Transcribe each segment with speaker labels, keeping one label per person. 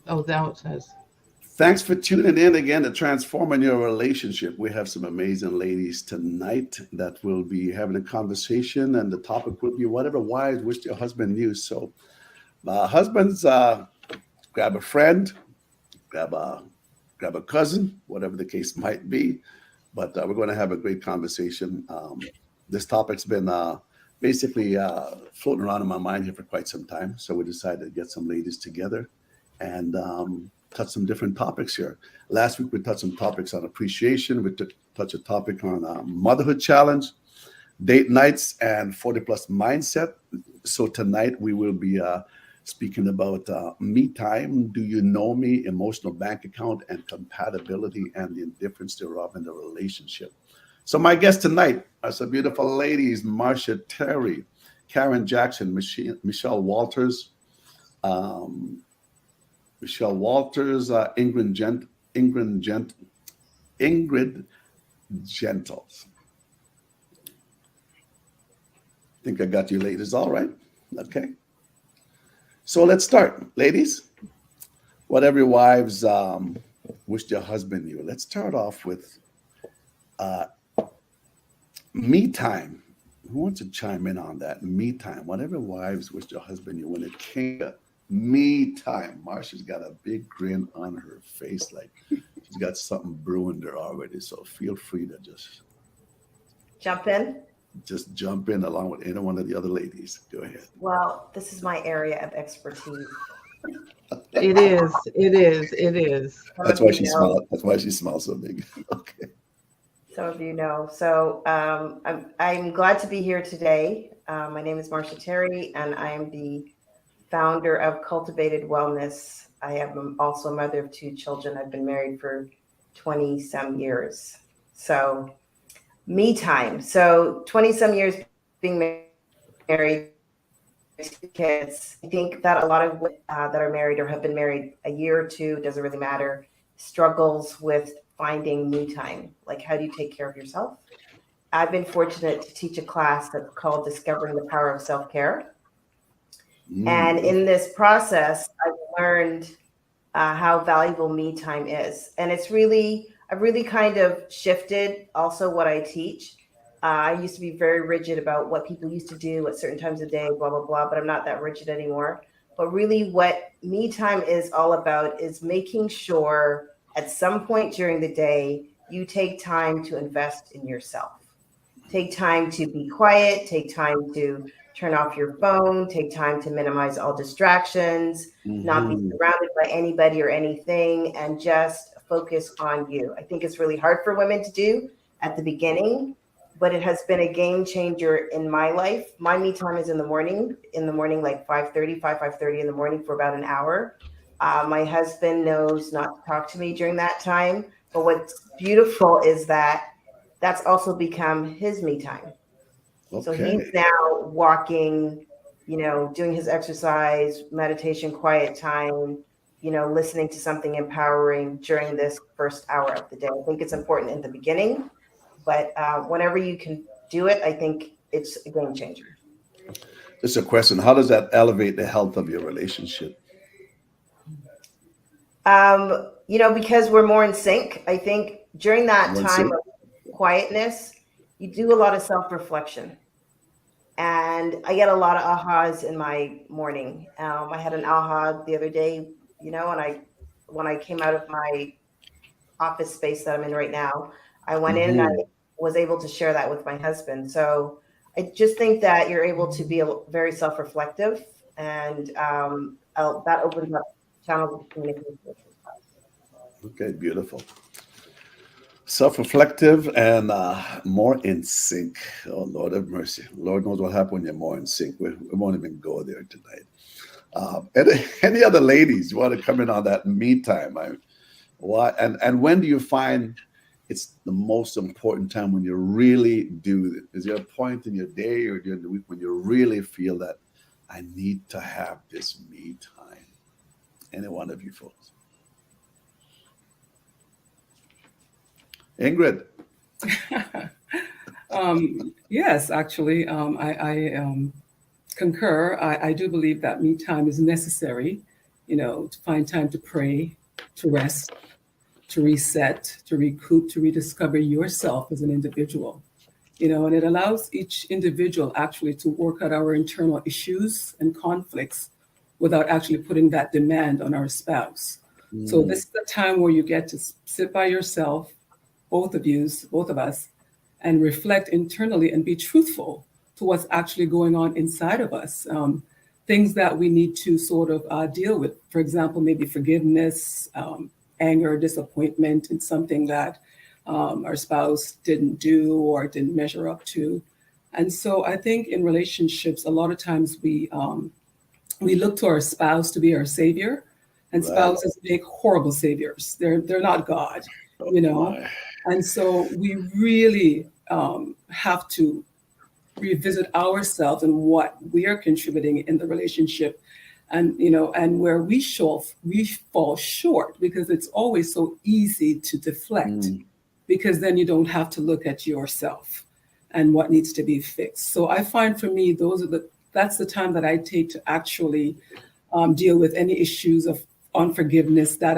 Speaker 1: Oh, now it says.
Speaker 2: Thanks for tuning in again to Transforming Your Relationship. We have some amazing ladies tonight that will be having a conversation, and the topic will be whatever wives wish your husband knew. So, husbands, grab a friend, grab a grab a cousin, whatever the case might be. But we're going to have a great conversation. This topic's been basically floating around in my mind here for quite some time. So we decided to get some ladies together and touch some different topics here. Last week we touched some topics on appreciation. We took touch a topic on motherhood challenge, date nights, and 40 plus mindset. So tonight we will be speaking about me time, do you know me, emotional bank account, and compatibility and the indifference thereof in the relationship. So my guest tonight are some beautiful ladies: Marcia Terry, Karen Jackson, Michelle Walters, um, Ingrid Ingrid Gentles. I think I got you ladies all right. Okay. So let's start, ladies. Whatever your wives wished your husband knew. Let's start off with uh, me time. Who wants to chime in on that? Me time. Whatever wives wished your husband knew when it came to me time. Marcia's got a big grin on her face, like she's got something brewing there already. So feel free to
Speaker 3: Jump in.
Speaker 2: just jump in along with any one of the other ladies. Go ahead.
Speaker 3: Well, this is my area of expertise.
Speaker 1: It is. It is. It is.
Speaker 3: Some
Speaker 2: That's
Speaker 3: of
Speaker 2: why
Speaker 3: you
Speaker 2: she
Speaker 3: know.
Speaker 2: smiled. That's why she smiles so big. Okay.
Speaker 3: Some of you know. So I'm glad to be here today. My name is Marcia Terry, and I am the founder of Cultivated Wellness. I am also a mother of two children. I've been married for 20 some years. So me time. So 20 some years being married, two kids. I think that a lot of women that are married or have been married a year or two, doesn't really matter, struggles with finding me time. Like, how do you take care of yourself? I've been fortunate to teach a class that's called Discovering the Power of Self Care. And in
Speaker 2: Beautiful.
Speaker 3: this process, I've learned how valuable me time is. And I've really kind of shifted also what I teach. I used to be very rigid about what people used to do at certain times of day, blah, blah, blah, but I'm not that rigid anymore. But really, what me time is all about is making sure at some point during the day, you take time to invest in yourself. Take time to be quiet, take time to turn off your phone, take time to minimize all distractions, not be
Speaker 2: Hmm.
Speaker 3: surrounded by anybody or anything, and just focus on you. I think it's really hard for women to do at the beginning, but it has been a game changer in my life. My me time is in the morning, like 5:30 in the morning for about an hour. My husband knows not to talk to me during that time. But what's beautiful is that that's also become his me time. So he's
Speaker 2: Okay.
Speaker 3: now walking, doing his exercise, meditation, quiet time, listening to something empowering during this first hour of the day. I think it's important in the beginning, but whenever you can do it, I think it's a game changer.
Speaker 2: Just a question. How does that elevate the health of your relationship?
Speaker 3: Because we're more in sync, I think during that
Speaker 2: One
Speaker 3: time
Speaker 2: sec.
Speaker 3: of quietness, you do a lot of self reflection. And I get a lot of ahas in my morning. I had an aha the other day, and when I came out of my office space that I'm in right now, I went in and I
Speaker 2: Hmm.
Speaker 3: was able to share that with my husband. So I just think that you're able to be very self-reflective, and that opens up channels of communication.
Speaker 2: Okay, beautiful. Self-reflective and more in sync. Oh Lord have mercy. Lord knows what happened when you're more in sync. We won't even go there tonight. Any other ladies you want to come in on that me time? Why and when do you find it's the most important time when you really do it? Is there a point in your day or during the week when you really feel that I need to have this me time? Any one of you folks? Ingrid.
Speaker 4: Yes, actually, I concur. I do believe that me time is necessary to find time to pray, to rest, to reset, to recoup, to rediscover yourself as an individual. And it allows each individual actually to work out our internal issues and conflicts without actually putting that demand on our spouse. So this is the time where you get to sit by yourself, both of us, and reflect internally and be truthful to what's actually going on inside of us. Things that we need to sort of deal with. For example, maybe forgiveness, anger, disappointment in something that our spouse didn't do or didn't measure up to. And so I think in relationships, a lot of times we look to our spouse to be our savior, and
Speaker 2: Right.
Speaker 4: spouses make horrible saviors. They're not God, you know.
Speaker 2: My.
Speaker 4: And so we really have to revisit ourselves and what we are contributing in the relationship, and and where we fall short, because it's always so easy to deflect, because then you don't have to look at yourself and what needs to be fixed. So I find for me, that's the time that I take to actually deal with any issues of unforgiveness that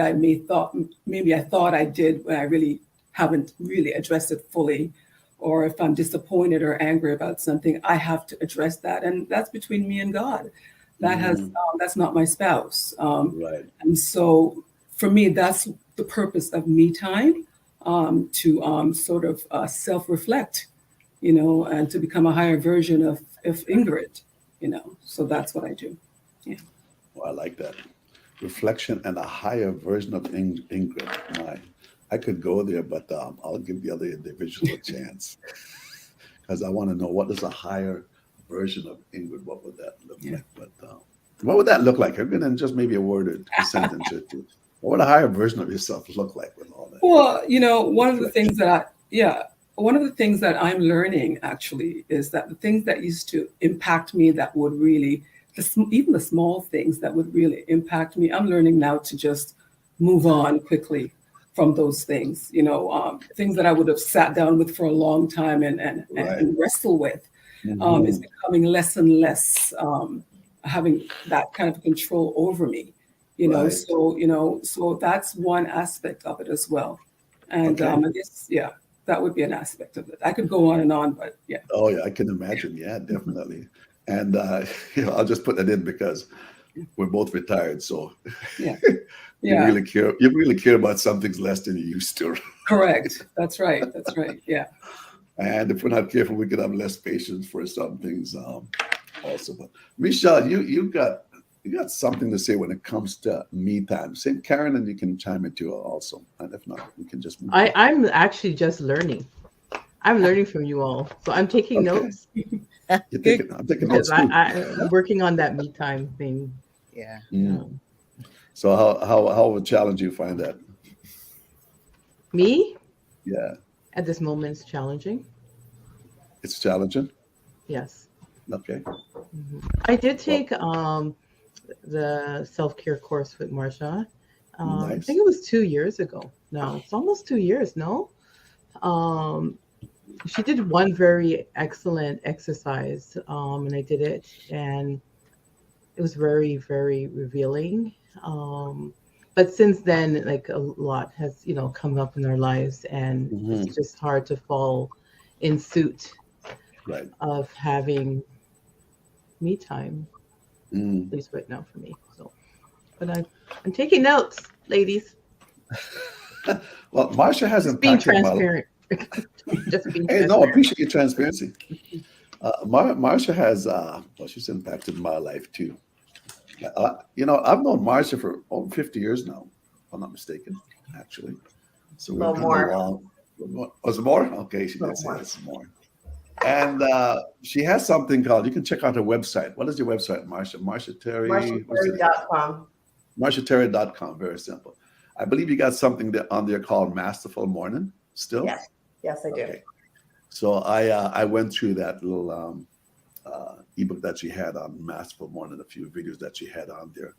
Speaker 4: maybe I thought I did when I really haven't really addressed it fully. Or if I'm disappointed or angry about something, I have to address that, and that's between me and God. That's not my spouse.
Speaker 2: Right.
Speaker 4: And so for me, that's the purpose of me time, to sort of self-reflect, and to become a higher version of Ingrid, So that's what I do. Yeah.
Speaker 2: Well, I like that. Reflection and a higher version of Ingrid. I could go there, but I'll give the other individual a chance, because I want to know, what is a higher version of Ingrid? What would that look like? But what would that look like? And just maybe a word or a sentence or two. What would a higher version of yourself look like with all that?
Speaker 4: Well, one of the things that I'm learning actually is that the things that used to impact me, that would really, even the small things that would really impact me, I'm learning now to just move on quickly from those things, things that I would have sat down with for a long time and wrestle with, is becoming less and less, having that kind of control over me,
Speaker 2: Right.
Speaker 4: So that's one aspect of it as well. And
Speaker 2: Okay.
Speaker 4: I guess, that would be an aspect of it. I could go on, but yeah.
Speaker 2: Oh yeah, I can imagine. Yeah, definitely. And I'll just put that in because we're both retired, so
Speaker 4: Yeah.
Speaker 2: you
Speaker 4: Yeah.
Speaker 2: really care about some things less than you used to.
Speaker 4: Correct. That's right. Yeah.
Speaker 2: And if we're not careful, we could have less patience for some things also. But Michelle, you got something to say when it comes to me time. Say, Karen, and you can chime in too also. And if not, we can just move on.
Speaker 1: I'm actually just learning. I'm learning from you all. So I'm taking
Speaker 2: Okay.
Speaker 1: notes
Speaker 2: I'm taking notes
Speaker 1: because
Speaker 2: too.
Speaker 1: I'm working on that me time thing.
Speaker 5: Yeah.
Speaker 2: So how of a challenge you find that?
Speaker 1: Me
Speaker 2: Yeah,
Speaker 1: at this moment is challenging.
Speaker 2: it's challenging.
Speaker 1: Yes.
Speaker 2: Okay.
Speaker 1: I did take the self-care course with Marsha. I
Speaker 2: Nice.
Speaker 1: think it was 2 years ago. No, it's almost 2 years. No. She did one very excellent exercise, and I did it, and it was very, very revealing. But since then, like, a lot has, come up in our lives, and it's just hard to fall in suit
Speaker 2: Right.
Speaker 1: of having me time,
Speaker 2: Mm.
Speaker 1: at least right now for me. So, but I'm taking notes, ladies.
Speaker 2: Well, Marsha has
Speaker 1: Just being
Speaker 2: impacted my life.
Speaker 1: transparent. Just being
Speaker 2: Hey, no, I
Speaker 1: transparent.
Speaker 2: appreciate your transparency. Marsha has, she's impacted my life too. I've known Marsha for over 50 years now, if I'm not mistaken, actually. So we've
Speaker 3: Little
Speaker 2: come
Speaker 3: more.
Speaker 2: along. Was it more? Okay, she did say
Speaker 3: More.
Speaker 2: that's more. And she has something called, you can check out her website. What is your website, Marsha? Marsha Terry.
Speaker 3: MarshaTerry.com.
Speaker 2: MarshaTerry.com, very simple. I believe you got something on there called Masterful Morning still?
Speaker 3: Yes, I do.
Speaker 2: Okay. So I went through that little ebook that she had on Masterful Morning, a few videos that she had on there,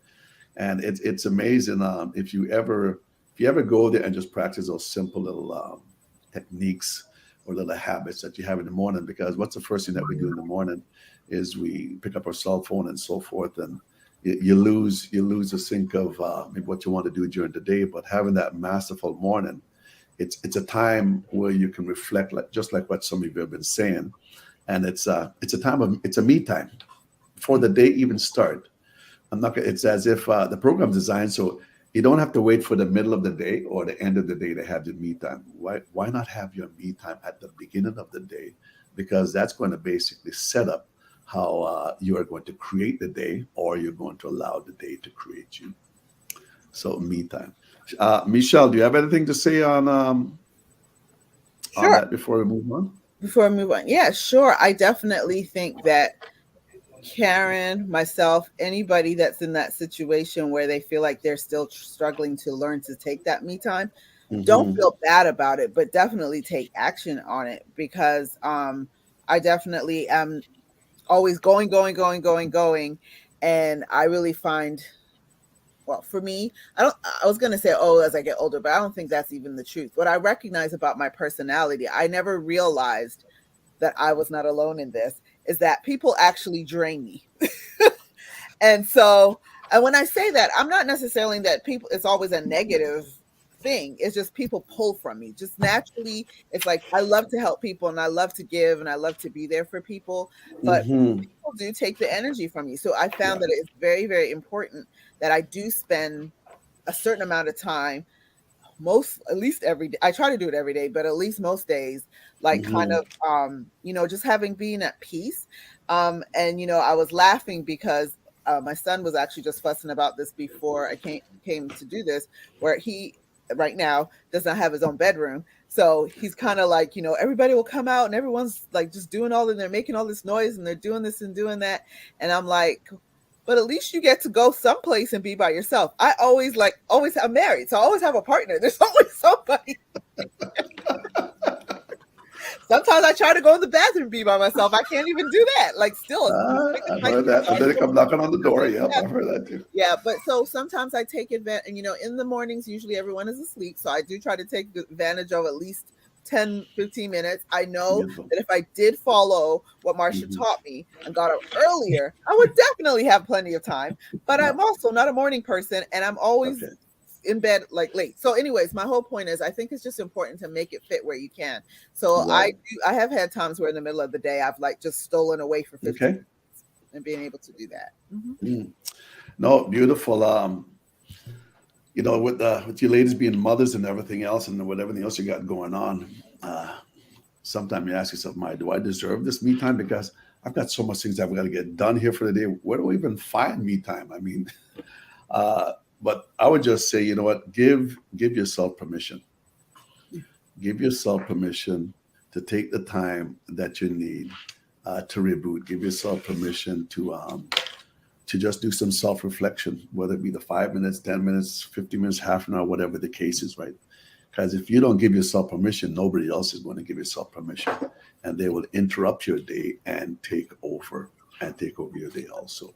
Speaker 2: and it's amazing. If you ever go there and just practice those simple little techniques or little habits that you have in the morning, because what's the first thing that we do in the morning is we pick up our cell phone and so forth, and you lose a sync of maybe what you want to do during the day. But having that masterful morning, it's a time where you can reflect, like just like what some of you have been saying, and it's a me time before the day even start. I'm not. It's as if the program's designed so you don't have to wait for the middle of the day or the end of the day to have your me time. Why not have your me time at the beginning of the day? Because that's going to basically set up how you are going to create the day, or you're going to allow the day to create you. So me time. Michelle, do you have anything to say on
Speaker 5: Sure.
Speaker 2: that before we move on?
Speaker 5: Before I move on, yeah, sure. I definitely think that Karen, myself, anybody that's in that situation where they feel like they're still struggling to learn to take that me time, don't
Speaker 2: Hmm.
Speaker 5: feel bad about it, but definitely take action on it, because I definitely am always going, and I really find, well, for me, I was going to say, oh, as I get older, but I don't think that's even the truth. What I recognize about my personality, I never realized that I was not alone in this, is that people actually drain me. And so, and when I say that, I'm not necessarily that people, it's always a negative thing. It's just people pull from me just naturally. It's like I love to help people and I love to give and I love to be there for people, but
Speaker 2: Hmm.
Speaker 5: people do take the energy from you. So I found
Speaker 2: Yeah.
Speaker 5: that it's very, very important that I do spend a certain amount of time, most, at least every day. I try to do it every day, but at least most days, like kind
Speaker 2: Hmm.
Speaker 5: of just having, being at peace. And I was laughing because my son was actually just fussing about this before I came to do this, where he right now does not have his own bedroom. So he's kind of like, everybody will come out and everyone's like just doing all, and they're making all this noise and they're doing this and doing that. And I'm like, but at least you get to go someplace and be by yourself. I always, I'm married, so I always have a partner. There's always somebody. Sometimes I try to go in the bathroom and be by myself. I can't even do that. Like, still, as quick as
Speaker 2: I've
Speaker 5: my
Speaker 2: heard
Speaker 5: kids
Speaker 2: that. And
Speaker 5: are,
Speaker 2: then they come knocking on the door.
Speaker 5: yeah,
Speaker 2: Yep, I've heard that too.
Speaker 5: yeah. But so sometimes I take advantage, and in the mornings, usually everyone is asleep. So I do try to take advantage of at least 10-15 minutes. I know
Speaker 2: Beautiful.
Speaker 5: that if I did follow what Marcia
Speaker 2: Hmm.
Speaker 5: taught me and got up earlier, I would definitely have plenty of time. But
Speaker 2: Yeah.
Speaker 5: I'm also not a morning person, and I'm always
Speaker 2: Okay.
Speaker 5: in bed like late. So anyways, my whole point is I think it's just important to make it fit where you can. So
Speaker 2: Right.
Speaker 5: I have had times where in the middle of the day I've like just stolen away for 15
Speaker 2: Okay.
Speaker 5: minutes and being able to do that. Hmm.
Speaker 2: Mm. No, beautiful. With you ladies being mothers and everything else, and with everything else you got going on, sometimes you ask yourself, "My, do I deserve this me time? Because I've got so much things I've got to get done here for the day. Where do I even find me time? I mean, uh, but I would just say, you know what? Give yourself permission. Give yourself permission to take the time that you need to reboot. Give yourself permission to just do some self-reflection, whether it be the 5 minutes, 10 minutes, 50 minutes, half an hour, whatever the case is, right? Because if you don't give yourself permission, nobody else is going to give yourself permission. And they will interrupt your day and take over your day also.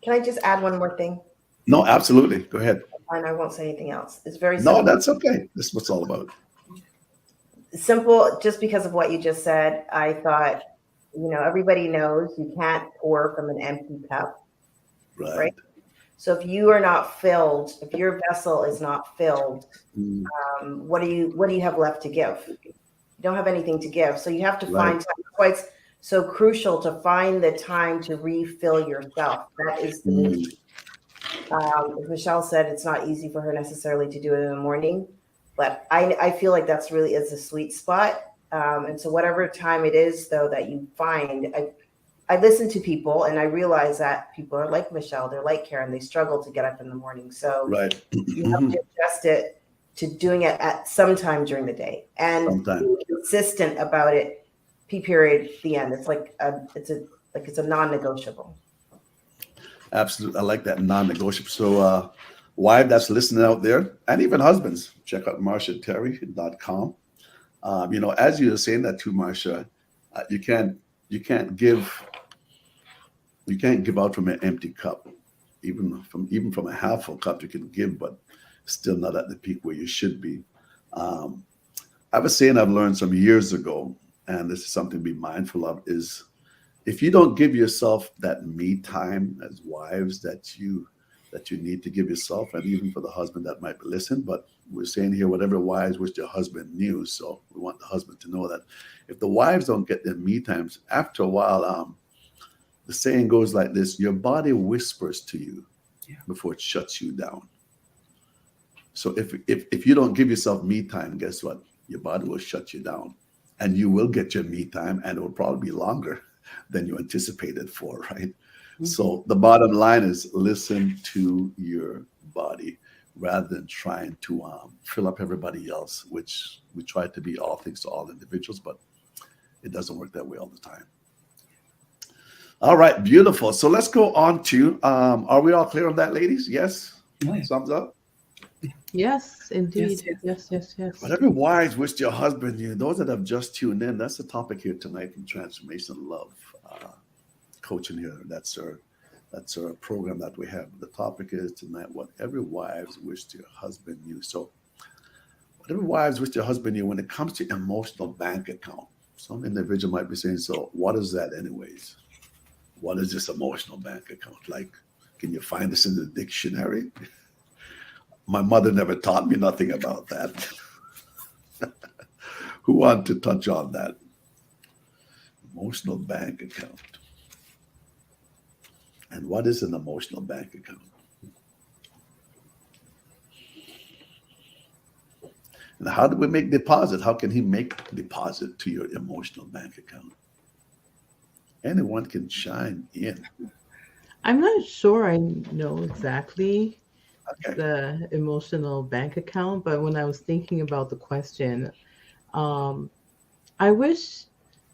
Speaker 3: Can I just add one more thing?
Speaker 2: No, absolutely. Go ahead.
Speaker 3: And I won't say anything else. It's very
Speaker 2: No,
Speaker 3: simple.
Speaker 2: that's okay. This is what it's all about.
Speaker 3: Simple, just because of what you just said. I thought, everybody knows you can't pour from an empty cup,
Speaker 2: Right.
Speaker 3: right? So if you are not filled, if your vessel is not filled,
Speaker 2: Mm,
Speaker 3: what do you have left to give? You don't have anything to give. So you have to
Speaker 2: right.
Speaker 3: find time. That's why it's so crucial to find the time to refill yourself. That is the
Speaker 2: Mm,
Speaker 3: mystery. As Michelle said, it's not easy for her necessarily to do it in the morning, but I feel like that's really is a sweet spot. And so whatever time it is though that you find, I listen to people and I realize that people are like Michelle, they're like Karen, they struggle to get up in the morning. So
Speaker 2: right.
Speaker 3: you have to adjust it to doing it at some time during the day and
Speaker 2: Sometime.
Speaker 3: being consistent about it. P period. The end. It's like it's a non-negotiable.
Speaker 2: Absolutely. I like that non-negotiable. So, wife that's listening out there, and even husbands, check out marshaterry.com. As you were saying that too, Marsha, you can't give out from an empty cup. Even from a half full cup, you can give, but still not at the peak where you should be. Um, I have a saying I've learned some years ago, and this is something to be mindful of: is if you don't give yourself that me time as wives that you need to give yourself, and even for the husband that might be listening, but we're saying here, whatever wives wish their husband knew. So we want the husband to know that if the wives don't get their me times, after a while, the saying goes like this: your body whispers to you before it shuts you down. So if you don't give yourself me time, guess what? Your body will shut you down, and you will get your me time, and it will probably be longer than you anticipated for, right? Mm-hmm. So the bottom line is listen to your body rather than trying to fill up everybody else, which we try to be all things to all individuals, but it doesn't work that way all the time. All right, beautiful. So let's go on to, are we all clear on that, ladies? Yes? Yes. Thumbs up?
Speaker 1: Yes, indeed. Yes.
Speaker 2: Whatever wives wish your husband knew, those that have just tuned in, that's the topic here tonight from Transformation Love Coaching here. That's our program that we have. The topic is tonight, whatever wives wish your husband knew. So whatever wives wish your husband knew when it comes to emotional bank account, some individual might be saying, so what is that anyways? What is this emotional bank account? Like, can you find this in the dictionary? My mother never taught me nothing about that. Who want to touch on that? Emotional bank account. And what is an emotional bank account? And how do we make deposit? How can he make deposit to your emotional bank account? Anyone can chime in.
Speaker 1: I'm not sure I know exactly the emotional bank account, but when I was thinking about the question, I wish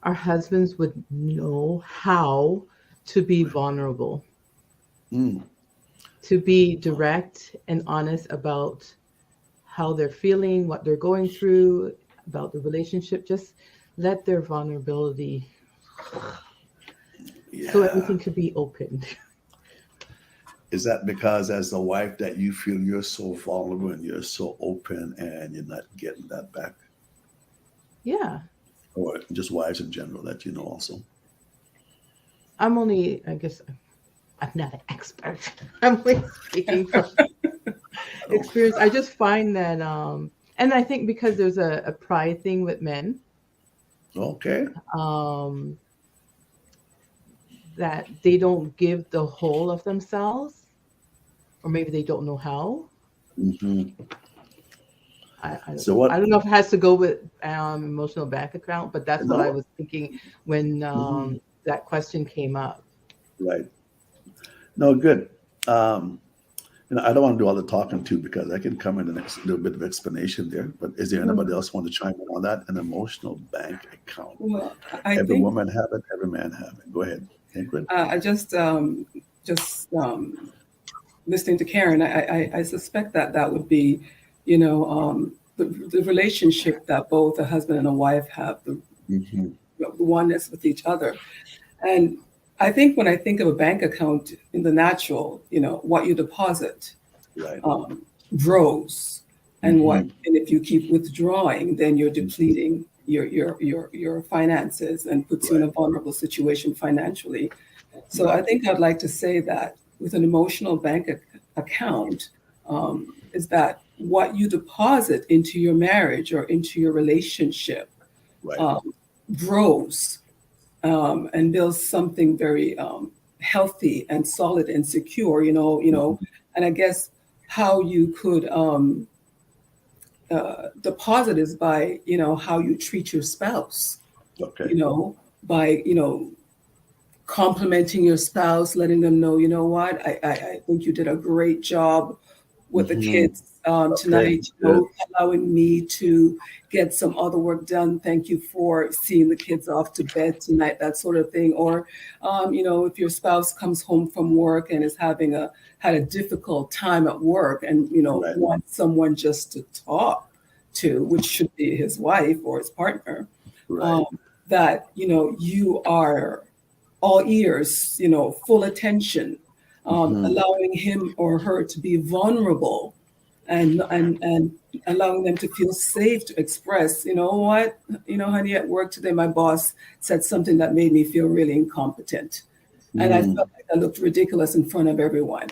Speaker 1: our husbands would know how to be vulnerable, to be direct and honest about how they're feeling, what they're going through, about the relationship. Just let their vulnerability so everything could be open.
Speaker 2: Is that because as a wife that you feel you're so vulnerable and you're so open and you're not getting that back?
Speaker 1: Yeah.
Speaker 2: Or just wives in general that you know also?
Speaker 1: I'm only, I guess, I'm not an expert. I'm only speaking from experience. I just find that, and I think because there's a pride thing with men.
Speaker 2: Okay.
Speaker 1: That they don't give the whole of themselves, or maybe they don't know how.
Speaker 2: Mm-hmm.
Speaker 1: I don't know if it has to go with emotional bank account, but that's what I was thinking when that question came up.
Speaker 2: Right. No, good. I don't want to do all the talking too, because I can come in the next little bit of explanation there. But is there anybody else want to chime in on that? An emotional bank account.
Speaker 4: Well,
Speaker 2: every woman have it, every man have it. Go ahead.
Speaker 4: I just listening to Karen, I suspect that would be, the relationship that both a husband and a wife have, the oneness with each other. And I think when I think of a bank account in the natural, what you deposit grows, and if you keep withdrawing, then you're depleting your finances and puts you in a vulnerable situation financially. So I think I'd like to say that with an emotional bank account is that what you deposit into your marriage or into your relationship grows and builds something very healthy and solid and secure. And I guess how you could deposit is by how you treat your spouse. By complimenting your spouse, letting them know, what, I think you did a great job with the kids tonight, allowing me to get some other work done. Thank you for seeing the kids off to bed tonight, that sort of thing. Or, if your spouse comes home from work and is had a difficult time at work and, wants someone just to talk to, which should be his wife or his partner, that, you are all ears, full attention, allowing him or her to be vulnerable and allowing them to feel safe to express, you know what, honey, at work today, my boss said something that made me feel really incompetent. And I felt
Speaker 2: Mm,
Speaker 4: like I looked ridiculous in front of everyone,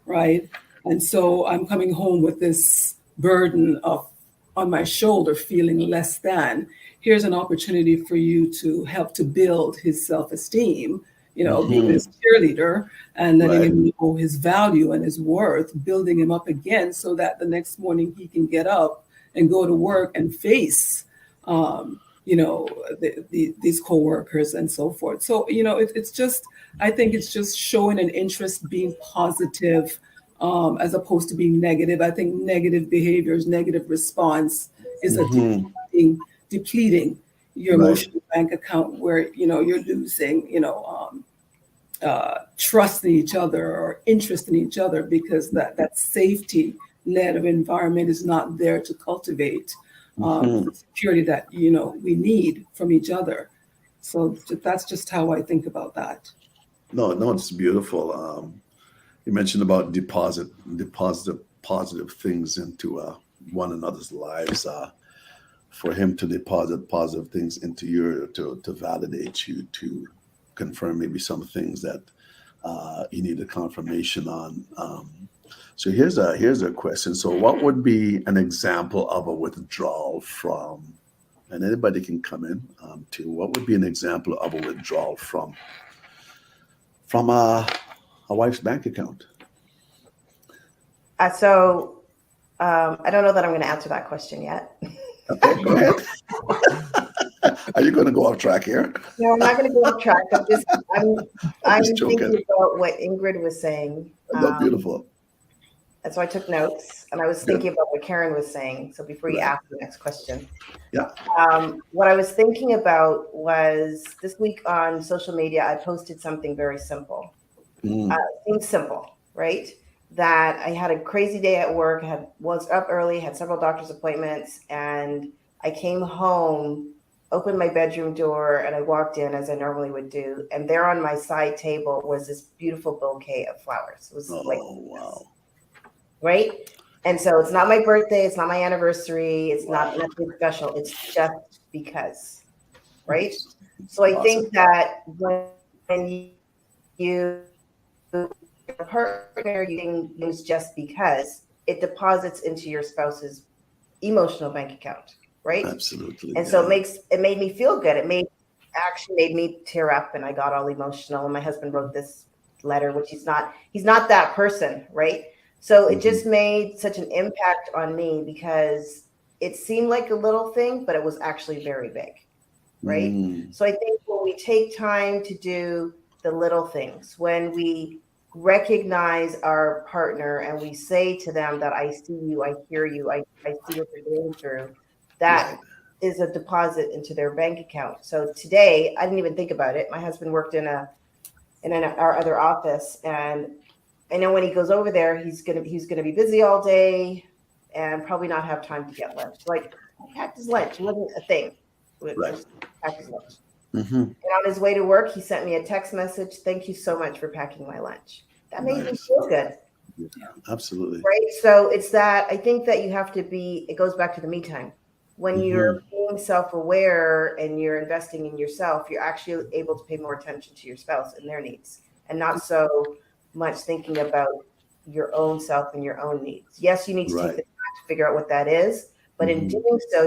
Speaker 4: right? And so I'm coming home with this burden of on my shoulder, feeling less than. Here's an opportunity for you to help to build his self-esteem, being
Speaker 2: mhm.
Speaker 4: his cheerleader and letting
Speaker 2: Right.
Speaker 4: him know his value and his worth, building him up again so that the next morning he can get up and go to work and face these coworkers and so forth. So, it's just, I think it's just showing an interest, being positive, as opposed to being negative. I think negative behaviors, negative response is a
Speaker 2: Mhm.
Speaker 4: depleting your
Speaker 2: Right.
Speaker 4: emotional bank account where, you're losing, trust in each other or interest in each other because that safety net of environment is not there to cultivate the
Speaker 2: Mhm.
Speaker 4: security that we need from each other. So that's just how I think about that.
Speaker 2: No, no, it's beautiful. You mentioned about deposit positive things into one another's lives. For him to deposit positive things into your to validate you, to confirm maybe some things that you need a confirmation on. So here's a question. So what would be an example of a withdrawal from? And anybody can come in to what would be an example of a withdrawal from a wife's bank account?
Speaker 3: I don't know that I'm going to answer that question yet.
Speaker 2: Okay, go ahead. Are you going to go off track here?
Speaker 3: No, I'm not going to go off track. I'm
Speaker 2: I'm
Speaker 3: I'm
Speaker 2: just joking.
Speaker 3: thinking about what Ingrid was saying.
Speaker 2: No, beautiful.
Speaker 3: And so I took notes, and I was
Speaker 2: Good.
Speaker 3: thinking about what Karen was saying. So before you
Speaker 2: Right.
Speaker 3: ask the next question,
Speaker 2: Yeah.
Speaker 3: what I was thinking about was this week on social media, I posted something very simple.
Speaker 2: Mm,
Speaker 3: Seems simple, right? That I had a crazy day at work. Was up early, had several doctor's appointments, and I came home, opened my bedroom door, and I walked in as I normally would do. And there on my side table was this beautiful bouquet of flowers. It was like
Speaker 2: oh
Speaker 3: this,
Speaker 2: wow.
Speaker 3: right? And so it's not my birthday, it's not my anniversary, it's not
Speaker 2: Wow.
Speaker 3: nothing special. It's just because, right?
Speaker 2: It's
Speaker 3: So I
Speaker 2: awesome.
Speaker 3: think that when you partner using use just because it deposits into your spouse's emotional bank account, right?
Speaker 2: Absolutely.
Speaker 3: And so
Speaker 2: Yeah.
Speaker 3: it made me feel good. It made me tear up and I got all emotional. And my husband wrote this letter, which he's not that person, right? So it
Speaker 2: Hmm.
Speaker 3: just made such an impact on me because it seemed like a little thing, but it was actually very big, right?
Speaker 2: Mm,
Speaker 3: So I think when we take time to do the little things, when we recognize our partner and we say to them that I see you, I hear you, I see what you're going through, that
Speaker 2: right.
Speaker 3: is a deposit into their bank account. So today, I didn't even think about it. My husband worked in our other office, and I know when he goes over there, he's gonna be busy all day and probably not have time to get lunch. Like I packed his lunch. It wasn't a thing.
Speaker 2: Right.
Speaker 3: Just packed his lunch.
Speaker 2: Hmm.
Speaker 3: And on his way to work, he sent me a text message. Thank you so much for packing my lunch. That made me
Speaker 2: Nice.
Speaker 3: feel good,
Speaker 2: Yeah, absolutely.
Speaker 3: right? So it's that I think that you have to be. It goes back to the me time. When
Speaker 2: Hmm.
Speaker 3: you're being self-aware and you're investing in yourself, you're actually able to pay more attention to your spouse and their needs, and not so much thinking about your own self and your own needs. Yes, you need to take
Speaker 2: Right.
Speaker 3: the time to figure out what that is, but in
Speaker 2: Hmm.
Speaker 3: doing so,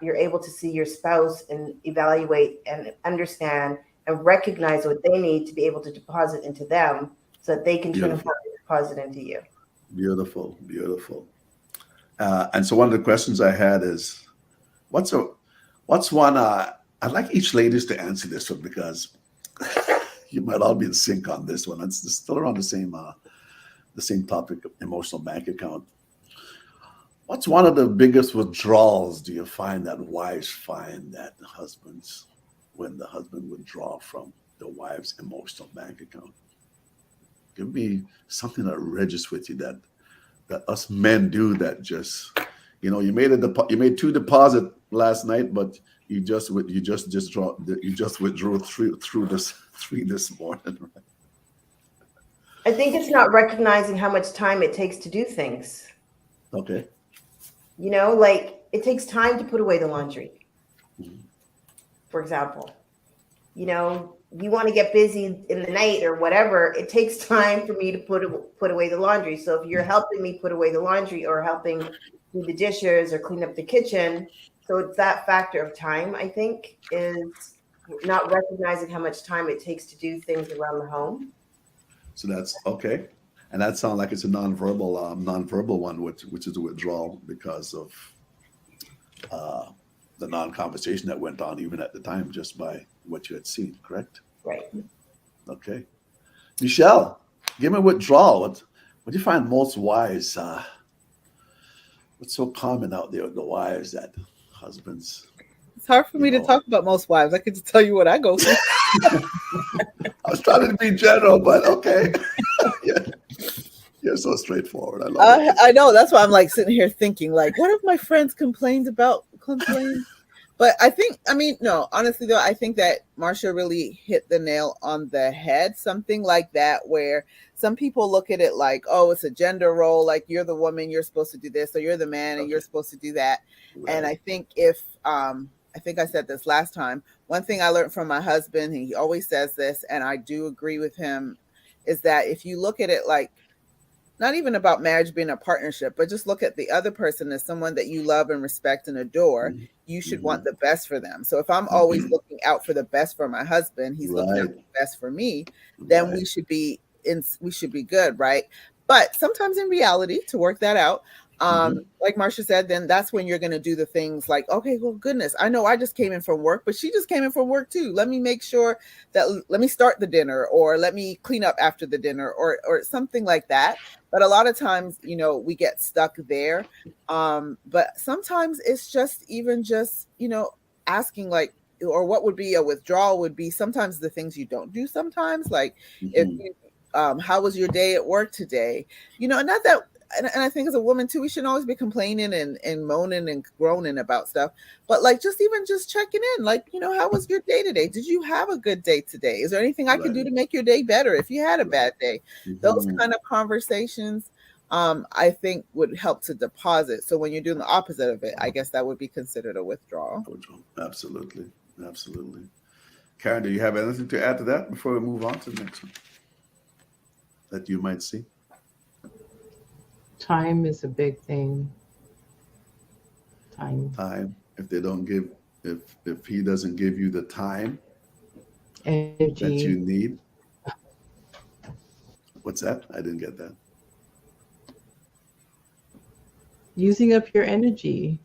Speaker 3: you're able to see your spouse and evaluate and understand and recognize what they need to be able to deposit into them, so that they can turn around
Speaker 2: Beautiful.
Speaker 3: and deposit into you.
Speaker 2: Beautiful. Beautiful. And so one of the questions I had is, what's a what's one? I'd like each ladies to answer this one because you might all be in sync on this one. It's still around the same topic of emotional bank account. What's one of the biggest withdrawals do you find that wives find that husbands, when the husband withdraw from the wife's emotional bank account? Give me something that registers with you that us men do that just, you made two deposit last night, but you just withdrew three this morning.
Speaker 3: I think it's not recognizing how much time it takes to do things.
Speaker 2: Okay.
Speaker 3: Like it takes time to put away the laundry,
Speaker 2: Mhm.
Speaker 3: for example. You want to get busy in the night or whatever, it takes time for me to put away the laundry. So if you're helping me put away the laundry or helping do the dishes or clean up the kitchen, so it's that factor of time, I think, is not recognizing how much time it takes to do things around the home.
Speaker 2: So that's okay. And that sounds like it's a nonverbal one, which is a withdrawal because of uh, the non-conversation that went on even at the time, just by what you had seen. Correct?
Speaker 3: Right.
Speaker 2: Okay. Michelle, give me a withdrawal. What do you find most wise? What's so common out there with the wives that husbands,
Speaker 5: It's hard for
Speaker 2: you
Speaker 5: me to
Speaker 2: know?
Speaker 5: talk about most wives. I could just tell you what I go through.
Speaker 2: I was trying to be general, but okay. Yeah, you're so straightforward. I love it.
Speaker 5: I know. That's why I'm like sitting here thinking, like, what if my friends complained? But I mean, no, honestly though, I think that Marsha really hit the nail on the head. Something like that, where some people look at it like, oh, it's a gender role, like you're the woman, you're supposed to do this, or you're the man and
Speaker 2: Okay.
Speaker 5: you're supposed to do that. And
Speaker 2: Right.
Speaker 5: I think if I think I said this last time, one thing I learned from my husband, and he always says this, and I do agree with him, is that if you look at it like not even about marriage being a partnership, but just look at the other person as someone that you love and respect and adore. You should
Speaker 2: Mm-hmm.
Speaker 5: want the best for them. So if I'm always looking out for the best for my husband, he's looking out
Speaker 2: Right.
Speaker 5: for the best for me, then
Speaker 2: Right.
Speaker 5: we should be good, right? But sometimes in reality, to work that out,
Speaker 2: Mm-hmm.
Speaker 5: like Marcia said, then that's when you're going to do the things like, okay, well, goodness, I know I just came in from work, but she just came in from work too. Let me make sure that let me start the dinner, or let me clean up after the dinner, or something like that. But a lot of times, we get stuck there. But sometimes it's just even just, asking like, or what would be a withdrawal would be sometimes the things you don't do sometimes. Like if
Speaker 2: Mm-hmm.
Speaker 5: you, how was your day at work today? And not that, and I think as a woman too, we shouldn't always be complaining and moaning and groaning about stuff. But like just even just checking in, like, how was your day today? Did you have a good day today? Is there anything I could do
Speaker 2: Right.
Speaker 5: to make your day better if you had a
Speaker 2: Right.
Speaker 5: bad day? Those
Speaker 2: Mm-hmm.
Speaker 5: kind of conversations, I think would help to deposit. So when you're doing the opposite of it, I guess that would be considered a withdrawal.
Speaker 2: Absolutely. Absolutely. Karen, do you have anything to add to that before we move on to the next one that you might see?
Speaker 1: Time is a big thing. Time,
Speaker 2: Time. If they don't give, if he doesn't give you the time that
Speaker 1: energy,
Speaker 2: you need, what's that? I didn't get that.
Speaker 1: using up your energy.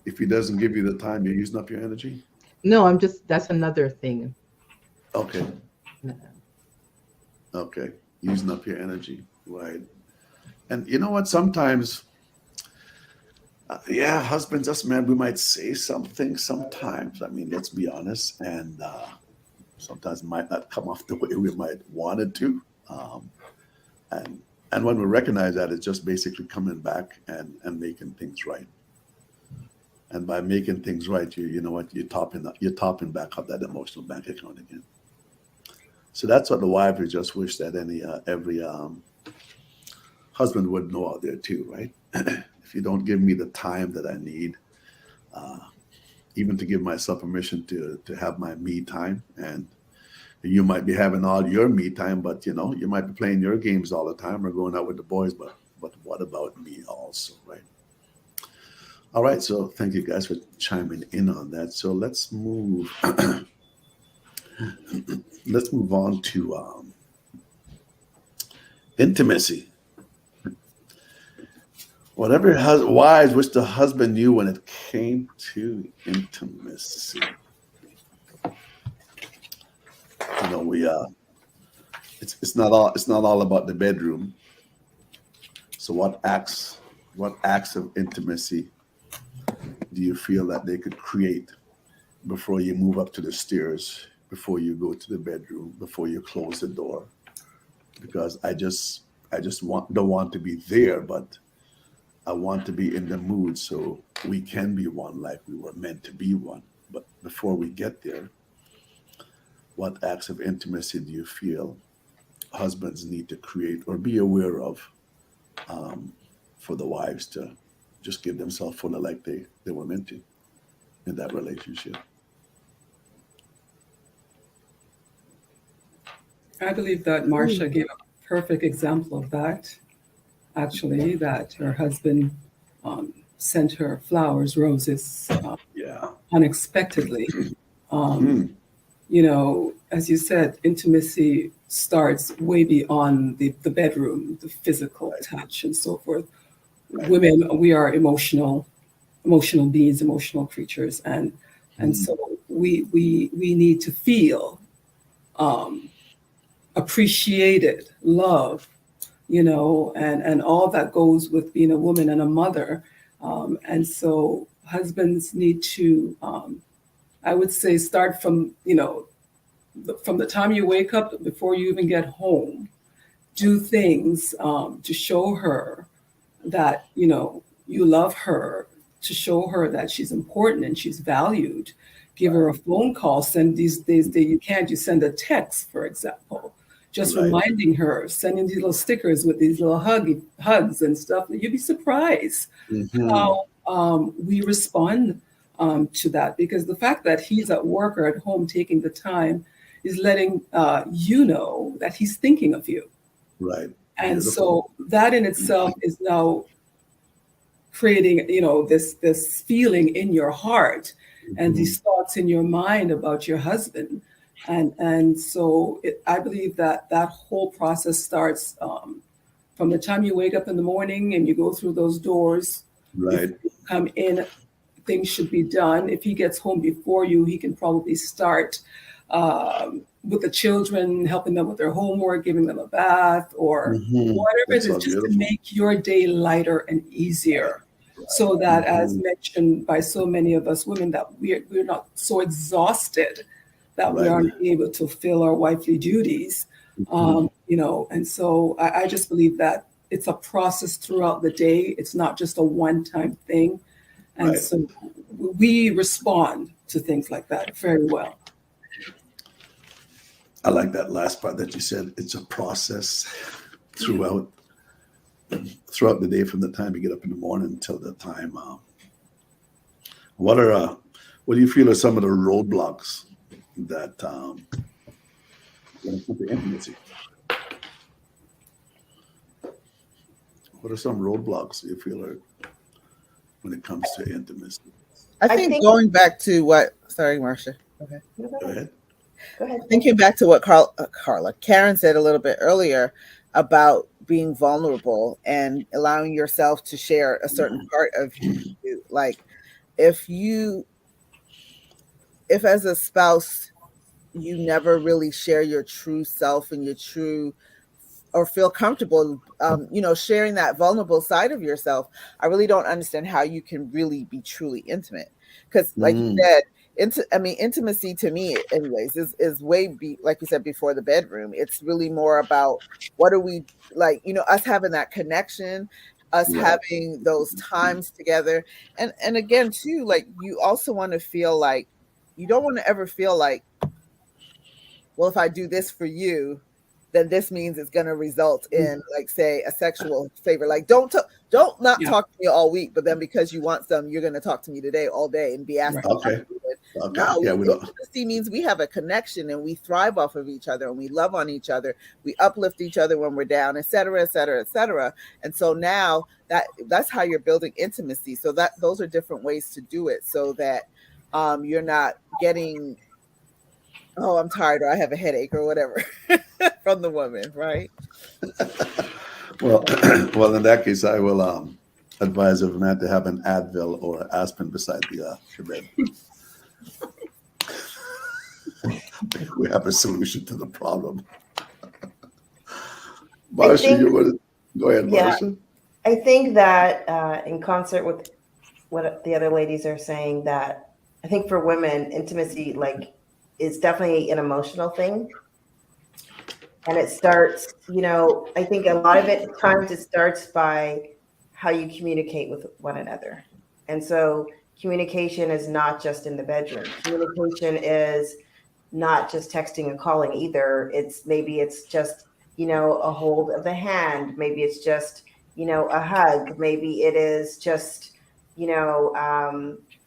Speaker 2: If he doesn't give you the time, you're using up your energy.
Speaker 1: No, that's another thing.
Speaker 2: Okay.
Speaker 1: No.
Speaker 2: Okay. Using up your energy. Right. And you know what? Sometimes, yeah, husbands, us men, we might say something sometimes. I mean, let's be honest. And sometimes it might not come off the way we might want it to. Um, and and when we recognize that, it's just basically coming back and making things right. And by making things right, you know what, you're topping back up that emotional bank account again. So that's what the wife would just wish that every husband would know out there too, right? If you don't give me the time that I need, uh, even to give myself permission to have my me time, and you might be having all your me time, but you might be playing your games all the time or going out with the boys, but what about me also, right? All right, so thank you guys for chiming in on that. So let's move on to intimacy. Whatever wives wish the husband knew when it came to intimacy. We it's not all about the bedroom. So what acts of intimacy do you feel that they could create before you move up to the stairs, before you go to the bedroom, before you close the door? Because I just don't want to be there, but I want to be in the mood so we can be one like we were meant to be one. But before we get there, what acts of intimacy do you feel husbands need to create or be aware of for the wives to just give themselves fully like they were meant to in that relationship.
Speaker 4: I believe that Marcia gave a perfect example of that, actually, that her husband sent her flowers, roses,
Speaker 2: Yeah.
Speaker 4: unexpectedly. Um,
Speaker 2: Mm,
Speaker 4: as you said, intimacy starts way beyond the bedroom, the physical
Speaker 2: right,
Speaker 4: touch and so forth.
Speaker 2: right.
Speaker 4: Women, we are emotional beings, emotional creatures, and
Speaker 2: Mm,
Speaker 4: so we need to feel um, appreciated, love, and all that goes with being a woman and a mother. And so husbands need to, I would say, start from, from the time you wake up before you even get home, do things to show her that, you love her, to show her that she's important and she's valued. Give her a
Speaker 2: right,
Speaker 4: phone call. Send these days that you can't, you send a text, for example, just
Speaker 2: right.
Speaker 4: reminding her, sending these little stickers with these little hugs and stuff. You'd be surprised
Speaker 2: Hmm.
Speaker 4: how we respond to that, because the fact that he's at work or at home taking the time is letting you know that he's thinking of you.
Speaker 2: Right.
Speaker 4: And
Speaker 2: Beautiful.
Speaker 4: so that in itself is now creating, this feeling in your heart and
Speaker 2: Hmm.
Speaker 4: these thoughts in your mind about your husband. And so I believe that that whole process starts from the time you wake up in the morning and you go through those doors. Before
Speaker 2: Right.
Speaker 4: you come in, things should be done. If he gets home before you, he can probably start with the children, helping them with their homework, giving them a bath, or
Speaker 2: Hmm.
Speaker 4: whatever it
Speaker 2: That's
Speaker 4: is,
Speaker 2: so
Speaker 4: just to
Speaker 2: beautiful.
Speaker 4: make your day lighter and
Speaker 2: Right.
Speaker 4: easier.
Speaker 2: Right.
Speaker 4: So that, as
Speaker 2: Hmm.
Speaker 4: mentioned by so many of us women, that we're not so exhausted that we
Speaker 2: Right.
Speaker 4: aren't able to fulfill our wifely duties.
Speaker 2: Hmm.
Speaker 4: And so I just believe that it's a process throughout the day. It's not just a one-time thing. And
Speaker 2: Right.
Speaker 4: so we respond to things like that very well.
Speaker 2: I like that last part that you said. It's a process
Speaker 4: Yeah.
Speaker 2: throughout throughout the day, from the time you get up in the morning until the time. What are what do you feel are some of the roadblocks that when it comes to intimacy? What are some roadblocks you feel are when it comes to intimacy?
Speaker 5: I
Speaker 3: I
Speaker 5: think
Speaker 3: think,
Speaker 5: going back to what, sorry, Marcia. Okay.
Speaker 3: no, go
Speaker 2: Go
Speaker 3: ahead.
Speaker 2: ahead.
Speaker 3: Go ahead.
Speaker 5: Thinking back to what Karen said a little bit earlier about being vulnerable and allowing yourself to share a certain part of you. Like if you, if as a spouse, you never really share your true self and your true or feel comfortable sharing that vulnerable side of yourself, I really don't understand how you can really be truly intimate. Because like you
Speaker 2: Mm,
Speaker 5: said, intimacy to me anyways is like you said, before the bedroom. It's really more about what are we, like, us having that connection, us
Speaker 2: right.
Speaker 5: having those times together. And again too, like, you also want to feel like, you don't want to ever feel like, well, if I do this for you, then this means it's going to result in, like, say, a sexual favor. Like, don't not
Speaker 4: Yeah.
Speaker 5: talk to me all week, but then because you want some, you're going to talk to me today all day and be
Speaker 4: Right.
Speaker 5: asking how
Speaker 2: Okay.
Speaker 5: I'm doing.
Speaker 2: Okay.
Speaker 5: No,
Speaker 2: Yeah, we don't.
Speaker 5: intimacy means we have a connection and we thrive off of each other and we love on each other. We uplift each other when we're down, et cetera, et cetera, et cetera. And so now that's how you're building intimacy. So that those are different ways to do it, so that you're not getting, oh, I'm tired, or I have a headache, or whatever from the woman, right?
Speaker 2: Well, well, in that case, I will advise every man to have an Advil or Aspen beside the bed. We have a solution to the problem.
Speaker 3: I
Speaker 2: Marcia,
Speaker 3: think,
Speaker 2: you want to go ahead,
Speaker 3: yeah,
Speaker 2: Marcia?
Speaker 3: I think that in concert with what the other ladies are saying, that I think for women, intimacy, like, is definitely an emotional thing. And it starts, I think a lot of it times it starts by how you communicate with one another. And so communication is not just in the bedroom. Communication is not just texting and calling either. Maybe it's just, a hold of the hand. Maybe it's just, a hug. Maybe it is just,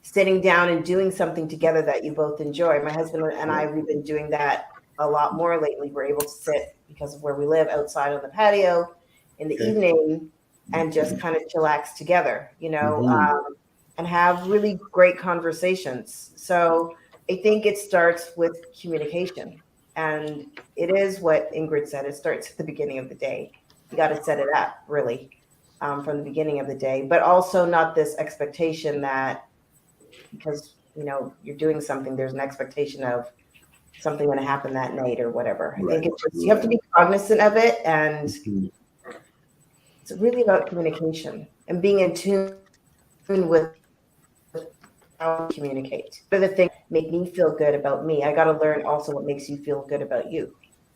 Speaker 3: sitting down and doing something together that you both enjoy. My husband and I, we've been doing that a lot more lately. We're able to sit, because of where we live, outside on the patio in the evening and just kind of chillax together, and have really great conversations. So I think it starts with communication. And it is what Ingrid said, it starts at the beginning of the day. You got to set it up, really, from the beginning of the day, but also not this expectation that because, you're doing something, there's an expectation of something going to happen that night or whatever. I think it's just, you have to be cognizant of it. And it's really about communication and being in tune with how to communicate. But the things make me feel good about me. I got to learn also what makes you feel good about you.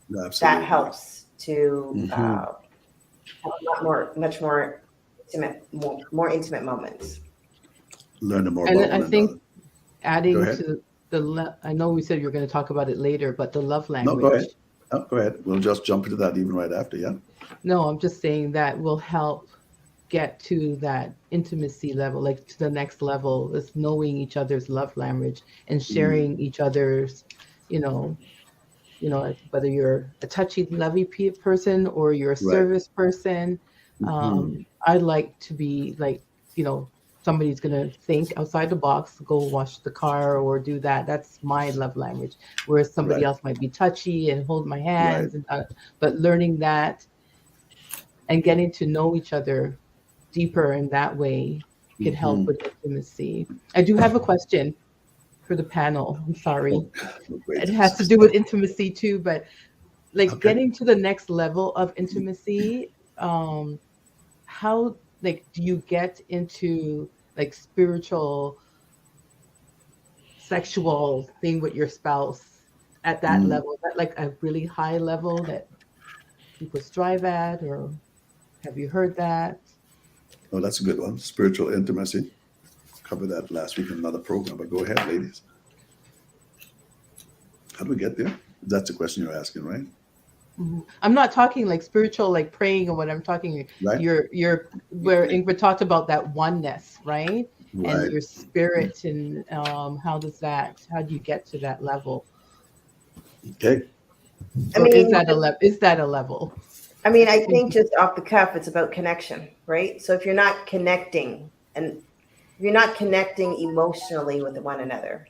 Speaker 2: Absolutely.
Speaker 3: That helps to have much more intimate, more intimate moments.
Speaker 2: Learn more
Speaker 1: And
Speaker 2: about
Speaker 1: I
Speaker 2: one
Speaker 1: think
Speaker 2: another.
Speaker 1: adding
Speaker 2: ahead.
Speaker 1: to I know we said you were going to talk about it later, but the love
Speaker 2: No,
Speaker 1: language.
Speaker 2: go ahead. Oh, go ahead. We'll just jump into that even right after. Yeah.
Speaker 1: No, I'm just saying that will help get to that intimacy level, like to the next level, is knowing each other's love language and sharing each other's, you know, whether you're a touchy, lovey person or you're a
Speaker 2: Right.
Speaker 1: service person. I like to be like, somebody's gonna think outside the box, go wash the car or do that. That's my love language. Whereas somebody
Speaker 2: Right.
Speaker 1: else might be touchy and hold my
Speaker 2: Right.
Speaker 1: hands, but learning that and getting to know each other deeper in that way could help with intimacy. I do have a question for the panel. I'm sorry.
Speaker 2: Great.
Speaker 1: It has to do with intimacy too, but like
Speaker 2: Okay.
Speaker 1: getting to the next level of intimacy, how like do you get into like spiritual sexual thing with your spouse at that level? Is that like a really high level that people strive at, or have you heard that?
Speaker 2: Oh, that's a good one. Spiritual intimacy. Covered that last week in another program, but go ahead, ladies. How do we get there? That's the question you're asking, right?
Speaker 1: I'm not talking like spiritual, like praying or what. I'm talking
Speaker 2: Right.
Speaker 1: your where Ingrid talked about that oneness, right? And
Speaker 2: Right.
Speaker 1: your spirit, and how do you get to that level?
Speaker 2: Okay.
Speaker 3: I
Speaker 1: Or is
Speaker 3: mean,
Speaker 1: that a level? Is that a level?
Speaker 3: I think just off the cuff, it's about connection, right? So if you're not connecting and if you're not connecting emotionally with one another,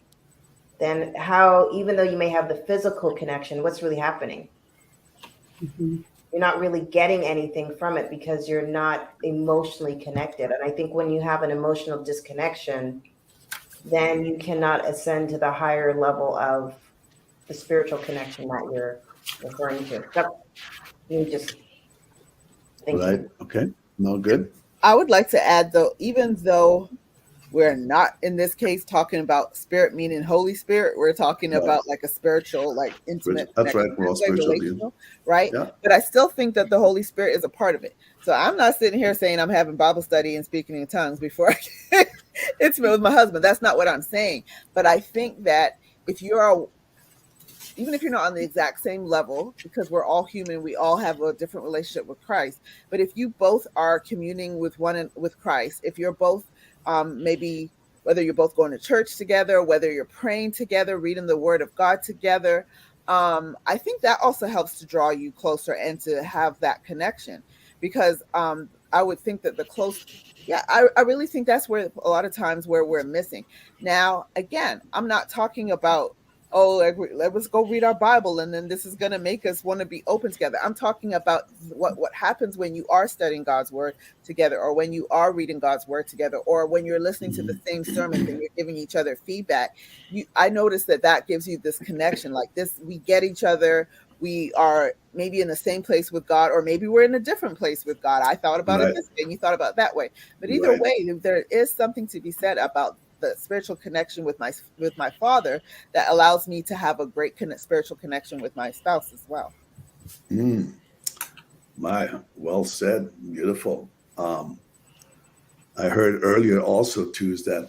Speaker 3: then how, even though you may have the physical connection, what's really happening? You're not really getting anything from it because you're not emotionally connected. And I think when you have an emotional disconnection, then you cannot ascend to the higher level of the spiritual connection that you're referring to. That's me just thinking.
Speaker 2: Right. Okay. No, good.
Speaker 5: I would like to add though, even though we're not in this case talking about spirit meaning Holy Spirit, we're talking
Speaker 2: Right.
Speaker 5: about like a spiritual, like intimate
Speaker 2: That's
Speaker 5: connection,
Speaker 2: right. We're all
Speaker 5: like
Speaker 2: spiritual beings.
Speaker 5: relational, right?
Speaker 2: Yeah.
Speaker 5: But I still think that the Holy Spirit is a part of it. So I'm not sitting here saying I'm having Bible study and speaking in tongues before I get intimate with my husband. That's not what I'm saying. But I think that if you're even if you're not on the exact same level, because we're all human, we all have a different relationship with Christ. But if you both are communing with with Christ, if you're both maybe whether you're both going to church together, whether you're praying together, reading the Word of God together, I think that also helps to draw you closer and to have that connection. Because I would think that I really think that's where a lot of times where we're missing. Now, again, I'm not talking about let's go read our Bible and then this is going to make us want to be open together. I'm talking about what happens when you are studying God's word together, or when you are reading God's word together, or when you're listening to the same sermons and you're giving each other feedback. I notice that gives you this connection, like this, we get each other. We are maybe in the same place with God, or maybe we're in a different place with God. I thought about it this way and you thought about that way. But either way, there is something to be said about the spiritual connection with my father that allows me to have a great spiritual connection with my spouse as well.
Speaker 2: Well said. Beautiful. I heard earlier also too is that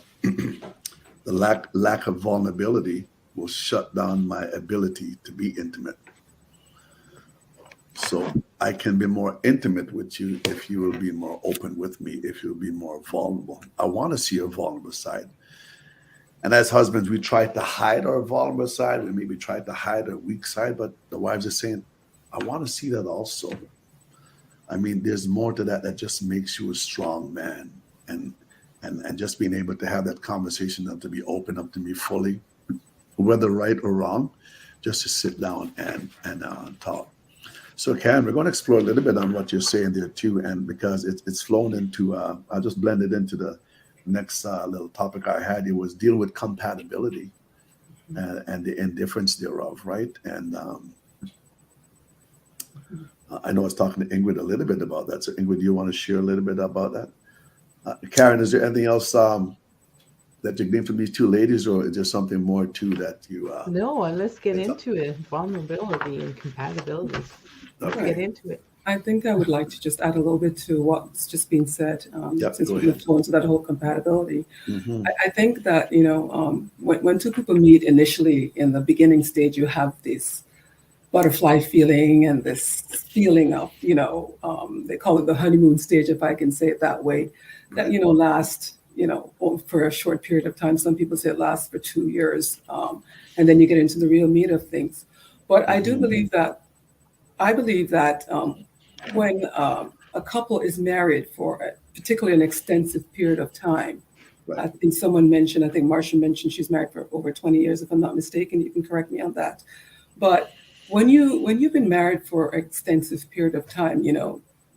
Speaker 2: the lack of vulnerability will shut down my ability to be intimate. So I can be more intimate with you if you will be more open with me, if you'll be more vulnerable. I want to see your vulnerable side. And as husbands, we try to hide our vulnerable side. We maybe try to hide our weak side, but the wives are saying, I want to see that also. I mean, there's more to that that just makes you a strong man. And just being able to have that conversation and to be open up to me fully, whether right or wrong, just to sit down and talk. So, Karen, we're going to explore a little bit on what you're saying there too, and because it's flown into, I just blended into the next little topic I had. It was deal with compatibility and the indifference thereof, right? And I know I was talking to Ingrid a little bit about that. So, Ingrid, do you want to share a little bit about that? Karen, is there anything else that you gleaned from these two ladies, or is there something more too that you?
Speaker 1: No, and let's get into it. Vulnerability and compatibility. Let's
Speaker 2: Okay.
Speaker 1: get into it.
Speaker 4: I think I would like to just add a little bit to what's just been said,
Speaker 2: Yep,
Speaker 4: since
Speaker 2: go
Speaker 4: we
Speaker 2: ahead.
Speaker 4: moved on to that whole compatibility.
Speaker 2: Mm-hmm.
Speaker 4: I think that, when two people meet initially in the beginning stage, you have this butterfly feeling and this feeling of, they call it the honeymoon stage, if I can say it that way, that,
Speaker 2: Right.
Speaker 4: lasts, for a short period of time. Some people say it lasts for 2 years. And then you get into the real meat of things. But I do believe that, when a couple is married for particularly an extensive period of time,
Speaker 2: Right.
Speaker 4: I think I think Marcia mentioned she's married for over 20 years, if I'm not mistaken. You can correct me on that. But when you've been married for an extensive period of time,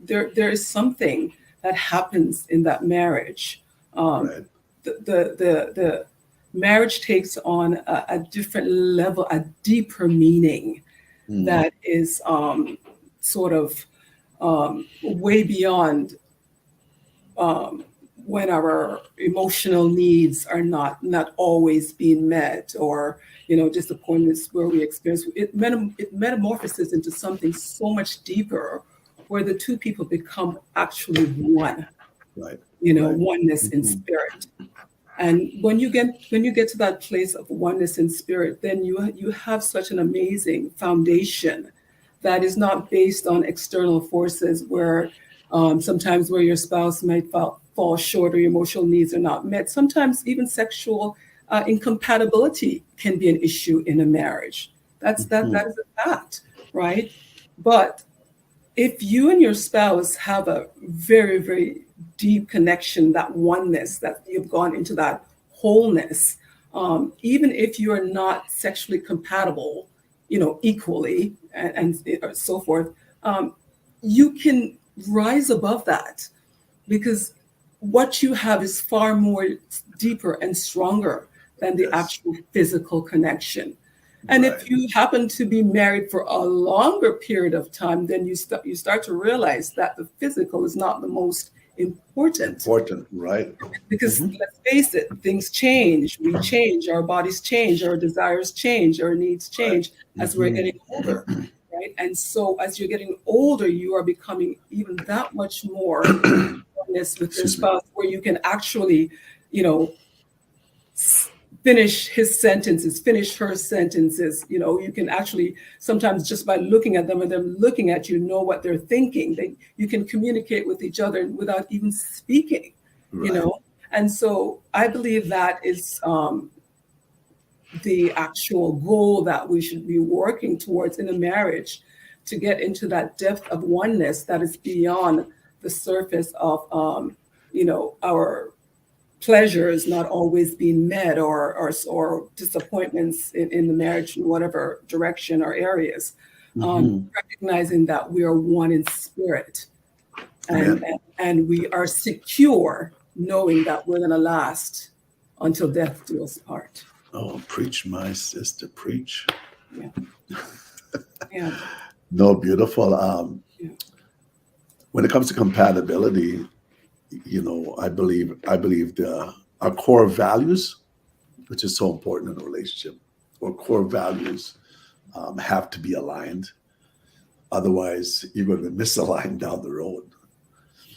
Speaker 4: there is something that happens in that marriage.
Speaker 2: Right.
Speaker 4: The marriage takes on a different level, a deeper meaning that is sort of way beyond when our emotional needs are not always being met, or disappointments where we experience it. It metamorphoses into something so much deeper, where the two people become actually one.
Speaker 2: Right. Right.
Speaker 4: Oneness in spirit. And when you get to that place of oneness in spirit, then you have such an amazing foundation that is not based on external forces, where sometimes where your spouse might fall short or your emotional needs are not met. Sometimes even sexual incompatibility can be an issue in a marriage. That is a fact, right? But if you and your spouse have a very, very deep connection, that oneness, that you've gone into that wholeness, even if you are not sexually compatible, equally and so forth, you can rise above that, because what you have is far more deeper and stronger than the actual physical connection. And
Speaker 2: Right.
Speaker 4: if you happen to be married for a longer period of time, then you start to realize that the physical is not the most important.
Speaker 2: Right.
Speaker 4: Because let's face it, things change. We change. Our bodies change. Our desires change. Our needs change as we're getting older, right? And so as you're getting older, you are becoming even that much more honest with your spouse, where you can actually, finish his sentences, finish her sentences. You can actually sometimes, just by looking at them and them looking at you, know what they're thinking. You can communicate with each other without even speaking, And so I believe that is the actual goal that we should be working towards in a marriage, to get into that depth of oneness that is beyond the surface of, our pleasures not always being met, or disappointments in the marriage in whatever direction or areas. Recognizing that we are one in spirit, and we are secure knowing that we're going to last until death do us part.
Speaker 2: Oh, preach, my sister, preach.
Speaker 4: Yeah. Yeah.
Speaker 2: No, beautiful. When it comes to compatibility, I believe our core values, which is so important in a relationship, or core values have to be aligned. Otherwise, you're going to be misaligned down the road.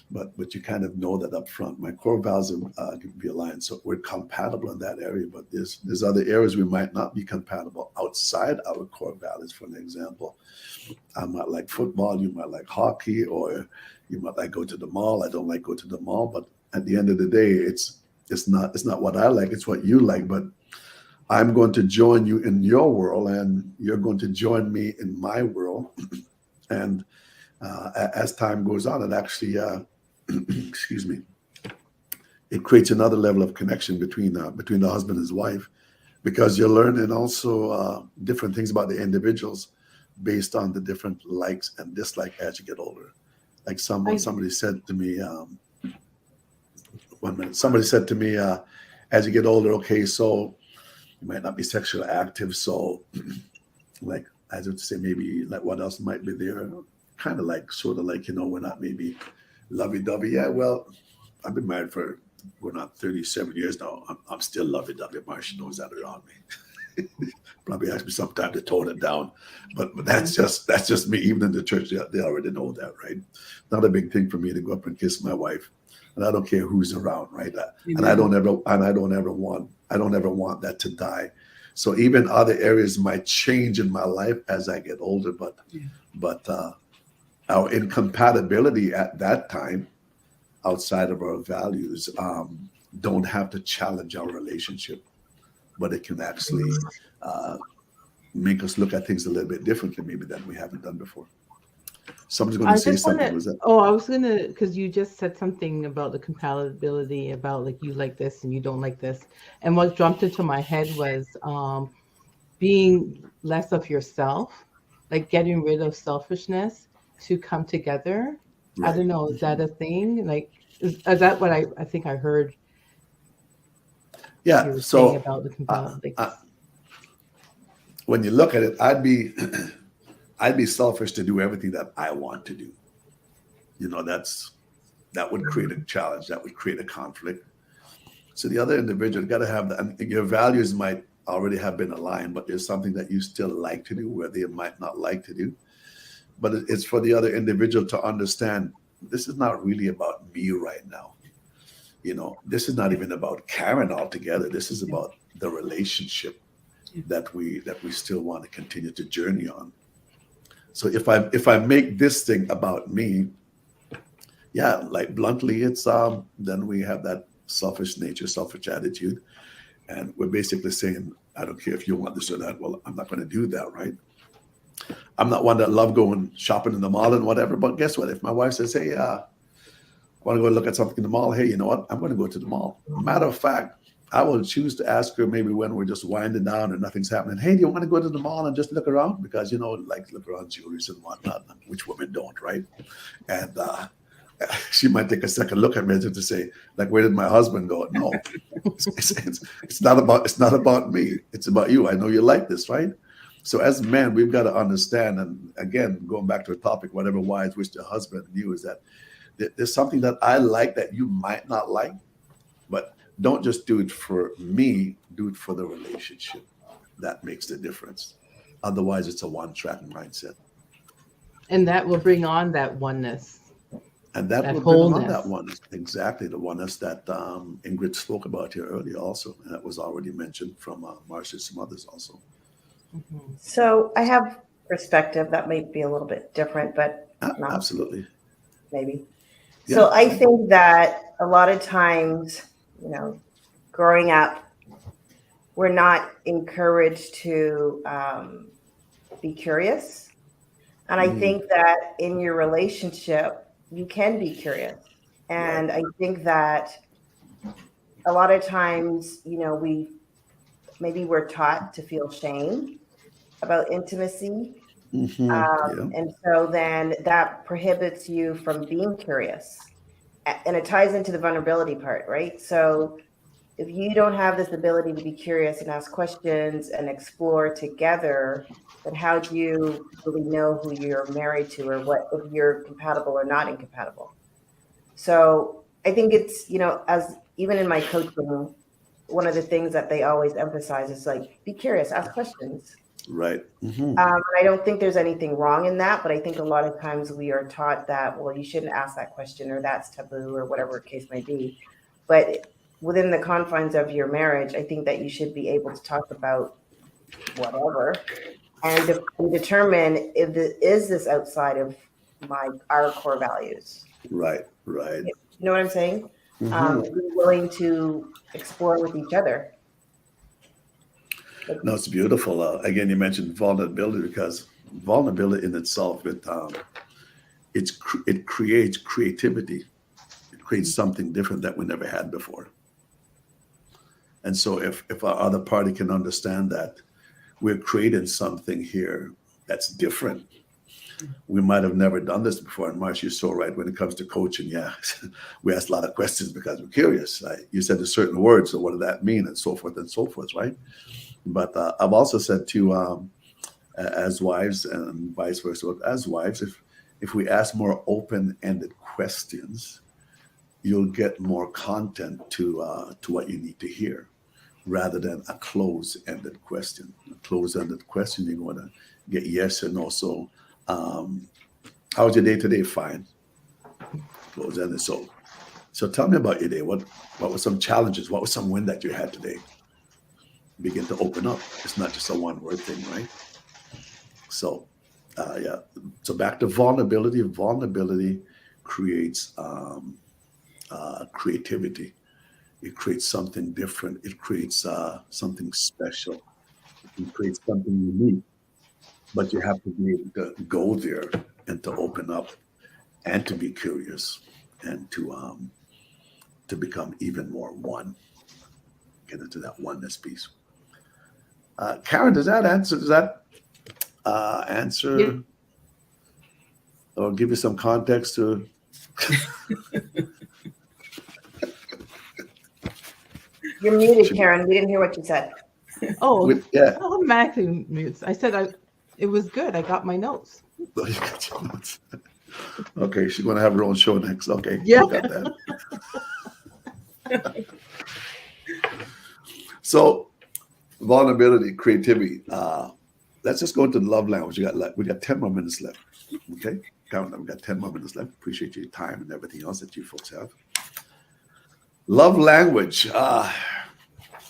Speaker 2: but you kind of know that up front. My core values can be aligned, so we're compatible in that area. But there's other areas we might not be compatible outside our core values. For an example, I might like football, you might like hockey, or you might like go to the mall. I don't like go to the mall, but at the end of the day, it's not what I like, it's what you like. But I'm going to join you in your world, and you're going to join me in my world. And as time goes on, it actually, excuse me, it creates another level of connection between the husband and his wife, because you're learning also different things about the individuals based on the different likes and dislikes as you get older. Like
Speaker 1: I
Speaker 2: somebody said to me, one minute, somebody said to me, as you get older, okay, so you might not be sexually active, so like I would say maybe like what else might be there, kind of like sort of like we're not maybe lovey-dovey. Yeah, well, I've been married for going on 37 years now. I'm still lovey-dovey. Marsha knows that around me. Probably ask me sometime to tone it down, but that's just me. Even in the church, they already know that, right? Not a big thing for me to go up and kiss my wife, and I don't care who's around, right? And I don't ever want that to die. So even other areas might change in my life as I get older, but our incompatibility at that time, outside of our values, don't have to challenge our relationship, but it can actually make us look at things a little bit differently, maybe than we haven't done before. Somebody's going to
Speaker 1: I
Speaker 2: say
Speaker 1: just want
Speaker 2: something.
Speaker 1: to.
Speaker 2: Was that?
Speaker 1: Oh, I was gonna, because you just said something about the compatibility, about like you like this and you don't like this, and what jumped into my head was being less of yourself, like getting rid of selfishness to come together. I
Speaker 2: Right.
Speaker 1: don't know, is that a thing? Like, is that what I think I heard you
Speaker 2: Yeah.
Speaker 1: were saying
Speaker 2: So
Speaker 1: about the compatibility? Like,
Speaker 2: when you look at it, I'd be selfish to do everything that I want to do. That would create a challenge. That would create a conflict. So the other individual got to have that. And your values might already have been aligned, but there's something that you still like to do where they might not like to do. But it's for the other individual to understand this is not really about me right now. This is not even about Karen altogether. This is about the relationship that we still want to continue to journey on. So if I make this thing about me, yeah, like bluntly, it's then we have that selfish nature, selfish attitude, and we're basically saying, I don't care if you want this or that. Well, I'm not going to do that, right? I'm not one that love going shopping in the mall and whatever. But guess what? If my wife says, "Hey, I want to go look at something in the mall," hey, you know what? I'm going to go to the mall. Matter of fact, I will choose to ask her maybe when we're just winding down and nothing's happening. Hey, do you want to go to the mall and just look around? Because like look around jewelries and whatnot, which women don't, right? And she might take a second look at me to say, like, where did my husband go? No, it's not about me. It's about you. I know you like this, right? So as men, we've got to understand. And again, going back to a topic, whatever wives wish their husband knew, is that there's something that I like that you might not like, but don't just do it for me. Do it for the relationship. That makes the difference. Otherwise, it's a one-track mindset.
Speaker 1: and that will bring on that oneness,
Speaker 2: And that
Speaker 1: that
Speaker 2: will bring on that
Speaker 1: wholeness.
Speaker 2: oneness, exactly the oneness that Ingrid spoke about here earlier, also, and that was already mentioned from Marcia and some others also.
Speaker 1: Mhm.
Speaker 3: So I have perspective that might be a little bit different, but not
Speaker 2: Absolutely,
Speaker 3: maybe.
Speaker 2: yeah,
Speaker 3: So I think that a lot of times, you know, growing up, we're not encouraged to be curious. And I
Speaker 2: hmm
Speaker 3: think that in your relationship, you can be curious.
Speaker 2: right,
Speaker 3: And I think that a lot of times, we're taught to feel shame about intimacy.
Speaker 2: yeah,
Speaker 3: And so then that prohibits you from being curious. And it ties into the vulnerability part, right? So if you don't have this ability to be curious and ask questions and explore together, then how do you really know who you're married to, or what, if you're compatible or not incompatible? So I think it's, as even in my coaching, one of the things that they always emphasize is like, be curious, ask questions.
Speaker 2: Right. Hmm.
Speaker 3: I don't think there's anything wrong in that, but I think a lot of times we are taught that, well, you shouldn't ask that question or that's taboo or whatever case may be. But within the confines of your marriage, I think that you should be able to talk about whatever and determine if is this outside of our core values.
Speaker 2: Right. Right.
Speaker 3: You know what I'm saying?
Speaker 2: Hmm.
Speaker 3: Be willing to explore with each other. Like,
Speaker 2: No, it's beautiful. Again, you mentioned vulnerability because vulnerability in itself, it creates creativity. It creates something different that we never had before. And so, if our other party can understand that we're creating something here that's different, we might have never done this before. And Marsh, you're so right when it comes to coaching. Yeah, we ask a lot of questions because we're curious. Right? You said a certain word, so what does that mean, and so forth, right? But I've also said to as wives and vice versa, as wives, if we ask more open-ended questions, you'll get more content to what you need to hear, rather than a closed-ended question. A closed-ended question, you're going to get yes or no. So, how was your day today? Fine. Closed-ended. So tell me about your day. What were some challenges? What was some win that you had today? Begin to open up. It's not just a one-word thing, right? So, yeah. So back to vulnerability. Vulnerability creates creativity. It creates something different. It creates something special. It creates something unique. But you have to be able to go there and to open up and to be curious and to become even more one. Get into that oneness piece. Karen, does that answer? Does that
Speaker 1: Yeah.
Speaker 2: answer or give you some context to?
Speaker 3: you're muted, Karen. We didn't hear what you said.
Speaker 1: Oh,
Speaker 2: Yeah.
Speaker 1: automatically mutes. I said it was good. I got my notes.
Speaker 2: Oh, you got your notes. Okay, she's gonna have her own show next. Okay,
Speaker 1: Yeah.
Speaker 2: you got that. So vulnerability, creativity. Let's just go into the love language. We got 10 more minutes left. Okay, count them. We got 10 more minutes left. Appreciate your time and everything else that you folks have. Love language.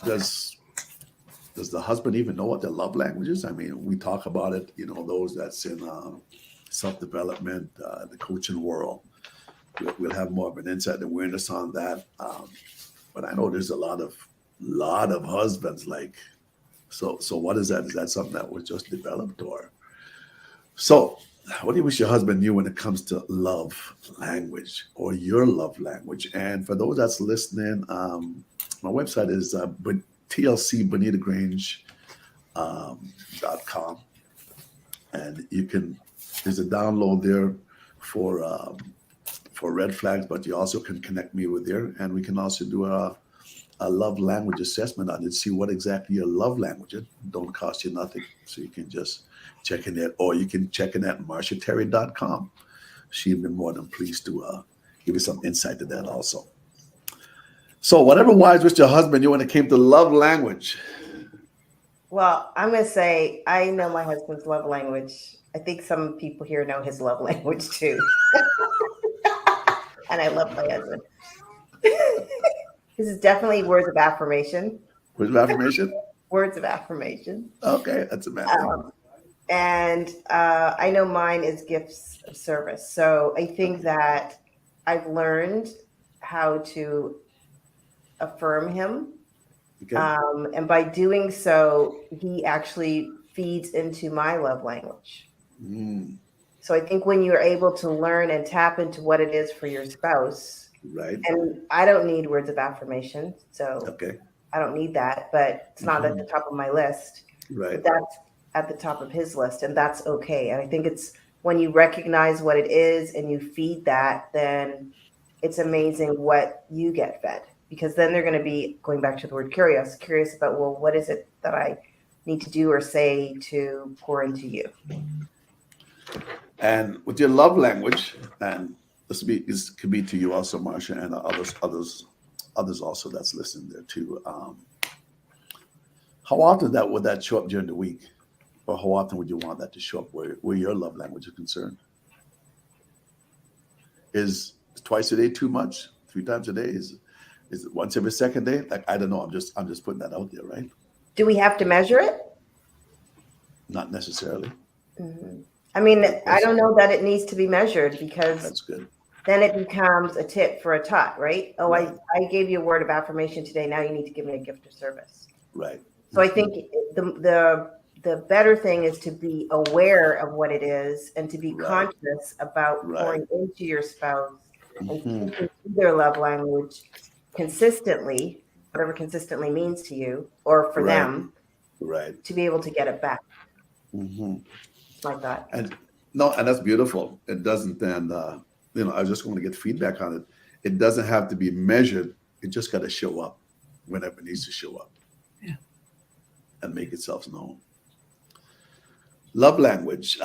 Speaker 2: Does the husband even know what their love language is? I mean, we talk about it. You know, those that's in self-development, the coaching world. We'll have more of an insight and awareness on that. But I know there's a lot of husbands like. So what is that? Is that something that was just developed, or so? What do you wish your husband knew when it comes to love language or your love language? And for those that's listening, my website is TLC Bonitto Grange .com, and there's a download there for red flags, but you also can connect me with there, and we can also do a love language assessment on it, see what exactly your love language is. Don't cost you nothing. So you can just check in there, or you can check in at marshaterry.com. She'd be more than pleased to give you some insight to that also. So whatever wise with your husband you when it came to love language.
Speaker 3: Well, I'm going to say I know my husband's love language. I think some people here know his love language too. And I love my husband. This is definitely words of affirmation.
Speaker 2: Words of affirmation?
Speaker 3: Words of affirmation.
Speaker 2: Okay, that's a bad thing.
Speaker 3: And I know mine is gifts of service. So I think that I've learned how to affirm him.
Speaker 2: Okay.
Speaker 3: And by doing so, he actually feeds into my love language.
Speaker 2: Mm,
Speaker 3: So I think when you're able to learn and tap into what it is for your spouse,
Speaker 2: right.
Speaker 3: and I don't need words of affirmation, so
Speaker 2: Okay.
Speaker 3: I don't need that, but it's not at the top of my list.
Speaker 2: Right.
Speaker 3: But that's at the top of his list, and that's okay. And I think it's when you recognize what it is and you feed that, then it's amazing what you get fed. Because then they're going to be, going back to the word curious about, well, what is it that I need to do or say to pour into you?
Speaker 2: And with your love language, and this could be to you also, Marsha, and others also that's listening there too. How often would that show up during the week? Or how often would you want that to show up where your love language is concerned? Is twice a day too much? 3 times a day? Is it once every second day? Like, I don't know. I'm just putting that out there, right?
Speaker 3: Do we have to measure it?
Speaker 2: Not necessarily.
Speaker 3: Mhm. I mean,
Speaker 2: Good
Speaker 3: I don't
Speaker 2: question.
Speaker 3: know that it needs to be measured, because
Speaker 2: That's good.
Speaker 3: then it becomes a tit for a tot, right? Oh,
Speaker 2: Right.
Speaker 3: I gave you a word of affirmation today. Now you need to give me a gift of service.
Speaker 2: Right.
Speaker 3: So I think the better thing is to be aware of what it is and to be
Speaker 2: Right.
Speaker 3: conscious about
Speaker 2: Right.
Speaker 3: pouring into your spouse and
Speaker 2: Mhm.
Speaker 3: speaking to their love language consistently, whatever consistently means to you or for
Speaker 2: Right.
Speaker 3: them,
Speaker 2: Right.
Speaker 3: to be able to get it back.
Speaker 2: Hmm.
Speaker 3: It's my thought.
Speaker 2: And no, and that's beautiful. It doesn't, and I was just going to get feedback on it. It doesn't have to be measured. It just got to show up whenever it needs to show up.
Speaker 4: Yeah.
Speaker 2: And make itself known. Love language,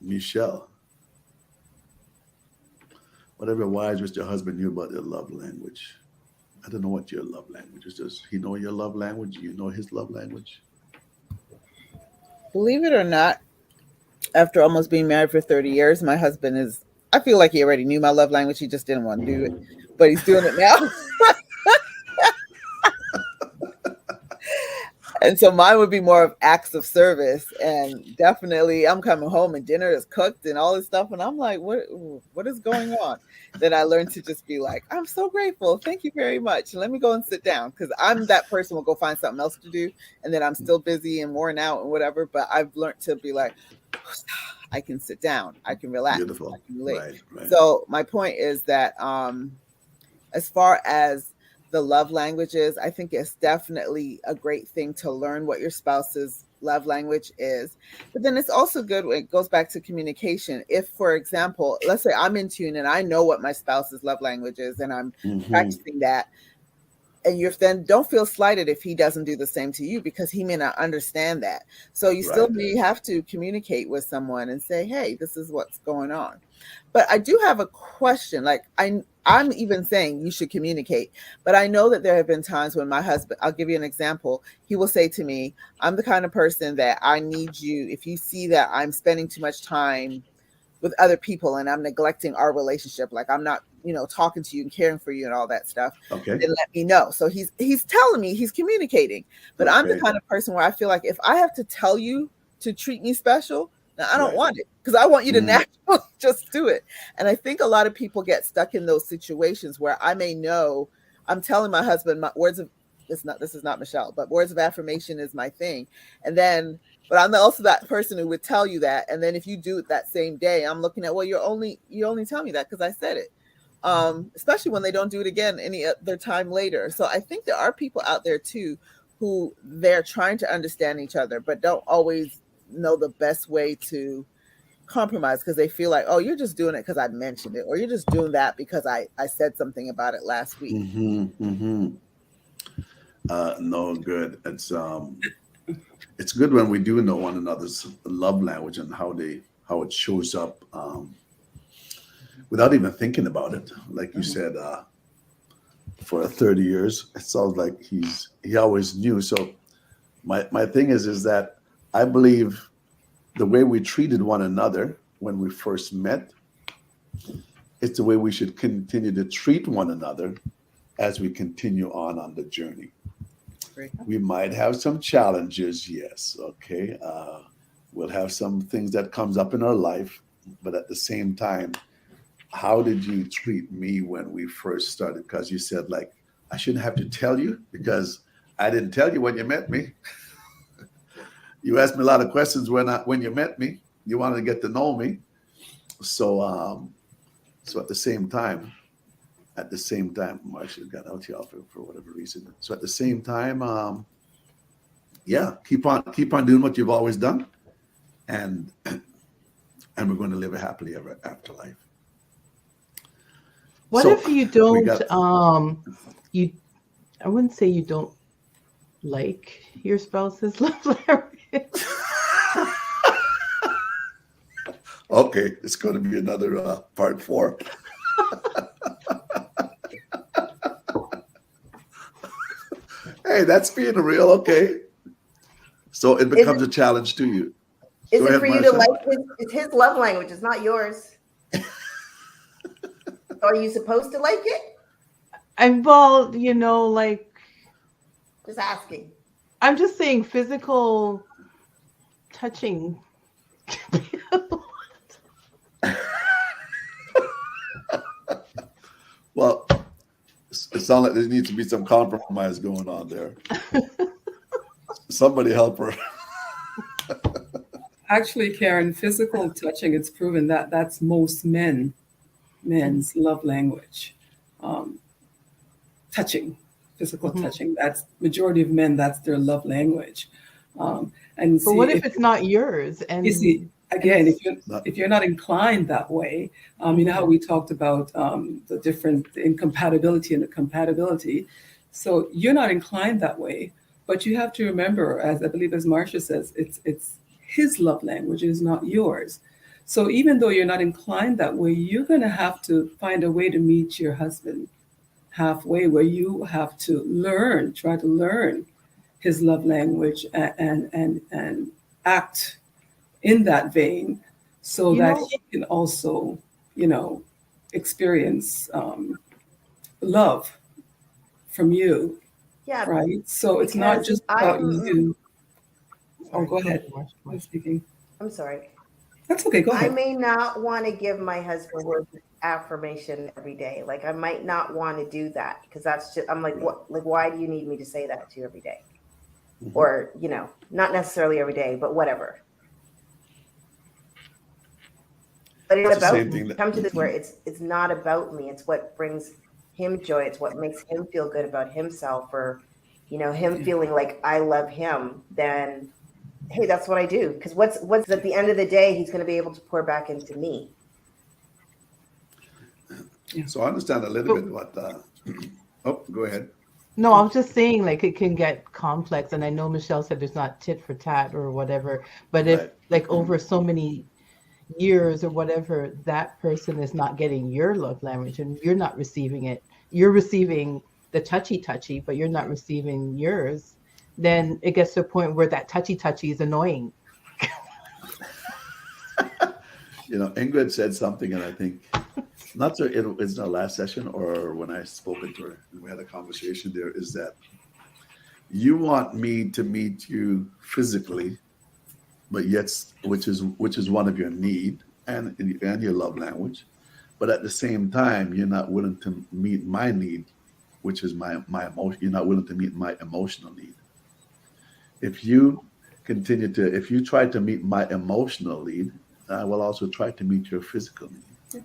Speaker 2: Michelle. Whatever wise which your husband knew about your love language. I don't know what your love language is. Does he know your love language? You know his love language?
Speaker 5: Believe it or not, after almost being married for 30 years, my husband is, I feel like he already knew my love language. He just didn't want to do it, but he's doing it now. And so mine would be more of acts of service. And definitely I'm coming home and dinner is cooked and all this stuff. And I'm like, what is going on? Then I learned to just be like, I'm so grateful. Thank you very much. Let me go and sit down. Because I'm that person will go find something else to do. And then I'm still busy and worn out and whatever. But I've learned to be like, I can sit down. I can relax.
Speaker 2: Beautiful.
Speaker 5: I can relate.
Speaker 2: Right, right.
Speaker 5: So my point is that as far as the love languages, I think it's definitely a great thing to learn what your spouse's love language is. But then it's also good when it goes back to communication. If, for example, let's say I'm in tune and I know what my spouse's love language is and I'm practicing that, and you then don't feel slighted if he doesn't do the same to you, because he may not understand that. So you still may have to communicate with someone and say, hey, this is what's going on. But I do have a question. Like I'm even saying you should communicate, but I know that there have been times when my husband, I'll give you an example. He will say to me, I'm the kind of person that I need you. If you see that I'm spending too much time with other people and I'm neglecting our relationship, like I'm not, talking to you and caring for you and all that stuff,
Speaker 2: Okay.
Speaker 5: then let me know. So he's telling me, he's communicating. But I'm the kind of person where I feel like if I have to tell you to treat me special, now I don't want it, because I want you to naturally just do it. And I think a lot of people get stuck in those situations where I may know I'm telling my husband my words of this is not Michelle, but words of affirmation is my thing. And then but I'm also that person who would tell you that. And then if you do it that same day, I'm looking at, well, you only tell me that because I said it. Especially when they don't do it again any other time later. So I think there are people out there too who they're trying to understand each other, but don't always know the best way to compromise, because they feel like, oh, you're just doing it because I mentioned it, or you're just doing that because I said something about it last week.
Speaker 2: No, good. It's good when we do know one another's love language and how it shows up without even thinking about it. Like you said, for 30 years, it sounds like he always knew. So my thing is that I believe the way we treated one another when we first met, it's the way we should continue to treat one another as we continue on the journey. We might have some challenges, yes, okay. We'll have some things that comes up in our life, but at the same time, how did you treat me when we first started? Because you said, like, I shouldn't have to tell you because I didn't tell you when you met me. You asked me a lot of questions when you met me. You wanted to get to know me. So at the same time, Marcia got out here for whatever reason. So at the same time, keep on doing what you've always done, and we're going to live a happily ever after life.
Speaker 1: What if you don't? I wouldn't say you don't like your spouse's love language.
Speaker 2: Okay, it's going to be another part 4. Hey, that's being real. Okay. So it
Speaker 3: Is
Speaker 2: becomes
Speaker 3: it
Speaker 2: a challenge to you.
Speaker 3: is
Speaker 2: Go
Speaker 3: it
Speaker 2: ahead,
Speaker 3: for you to
Speaker 2: Marcia.
Speaker 3: like his? It's his love language. It's not yours. Are you supposed to like it?
Speaker 1: And well, like
Speaker 3: Just asking.
Speaker 1: I'm just saying physical touching.
Speaker 2: Well, it sounds like there needs to be some compromise going on there. Somebody help her.
Speaker 4: Actually, Karen, physical touching, it's proven that that's most men's love language. Um, touching, physical
Speaker 1: Mhm.
Speaker 4: touching. That's majority of men. That's their love language. And
Speaker 1: But
Speaker 4: see
Speaker 1: what if
Speaker 4: if
Speaker 1: it's not yours
Speaker 4: you see
Speaker 1: and
Speaker 4: again,
Speaker 1: it's
Speaker 2: Not,
Speaker 4: if you're not inclined that way, you know how
Speaker 1: mhm.
Speaker 4: we talked about the different incompatibility and the compatibility. So you're not inclined that way, but you have to remember, as I believe, as Marcia says, it's his love language, it is not yours. So even though you're not inclined that way, you're going to have to find a way to meet your husband halfway, where you have to try to learn his love language and act in that vein so
Speaker 1: you
Speaker 4: that
Speaker 1: know,
Speaker 4: he can also, you know, experience love from you,
Speaker 3: Yeah,
Speaker 4: right? So it's not
Speaker 3: because
Speaker 4: just about you. Oh,
Speaker 1: sorry,
Speaker 4: go
Speaker 1: go
Speaker 4: ahead.
Speaker 1: ahead, Marcia.
Speaker 4: I'm speaking.
Speaker 3: I'm sorry.
Speaker 4: That's okay. Go
Speaker 3: I
Speaker 4: ahead.
Speaker 3: may not want to give my husband words of affirmation every day. Like I might not want to do that because that's just I'm like,
Speaker 2: right.
Speaker 3: what like why do you need me to say that to you every day?
Speaker 2: Mhm.
Speaker 3: Or, not necessarily every day, but whatever. But it's
Speaker 2: It's
Speaker 3: not
Speaker 2: the
Speaker 3: about
Speaker 2: same
Speaker 3: me.
Speaker 2: thing that
Speaker 3: Come to this where it's not about me. It's what brings him joy. It's what makes him feel good about himself or, him
Speaker 4: Yeah.
Speaker 3: feeling like I love him. Then hey, that's what I do. Because what's at the end of the day, he's going to be able to pour back into me.
Speaker 4: Yeah.
Speaker 2: so I understand a little
Speaker 1: But
Speaker 2: bit what oh, go ahead.
Speaker 1: no, I was just saying, like, it can get complex. And I know Michelle said there's not tit for tat or whatever. But if,
Speaker 2: Right.
Speaker 1: like, over so many years or whatever, that person is not getting your love language and you're not receiving it, you're receiving the touchy, but you're not receiving yours, then it gets to a point where that touchy is annoying.
Speaker 2: Ingrid said something, and I think not so it's in our last session or when I spoken to her and we had a conversation there, is that you want me to meet you physically, but yet which is one of your need and your love language, but at the same time you're not willing to meet my need, which is my emotion. You're not willing to meet my emotional need. If you if you try to meet my emotional need, I will also try to meet your physical need.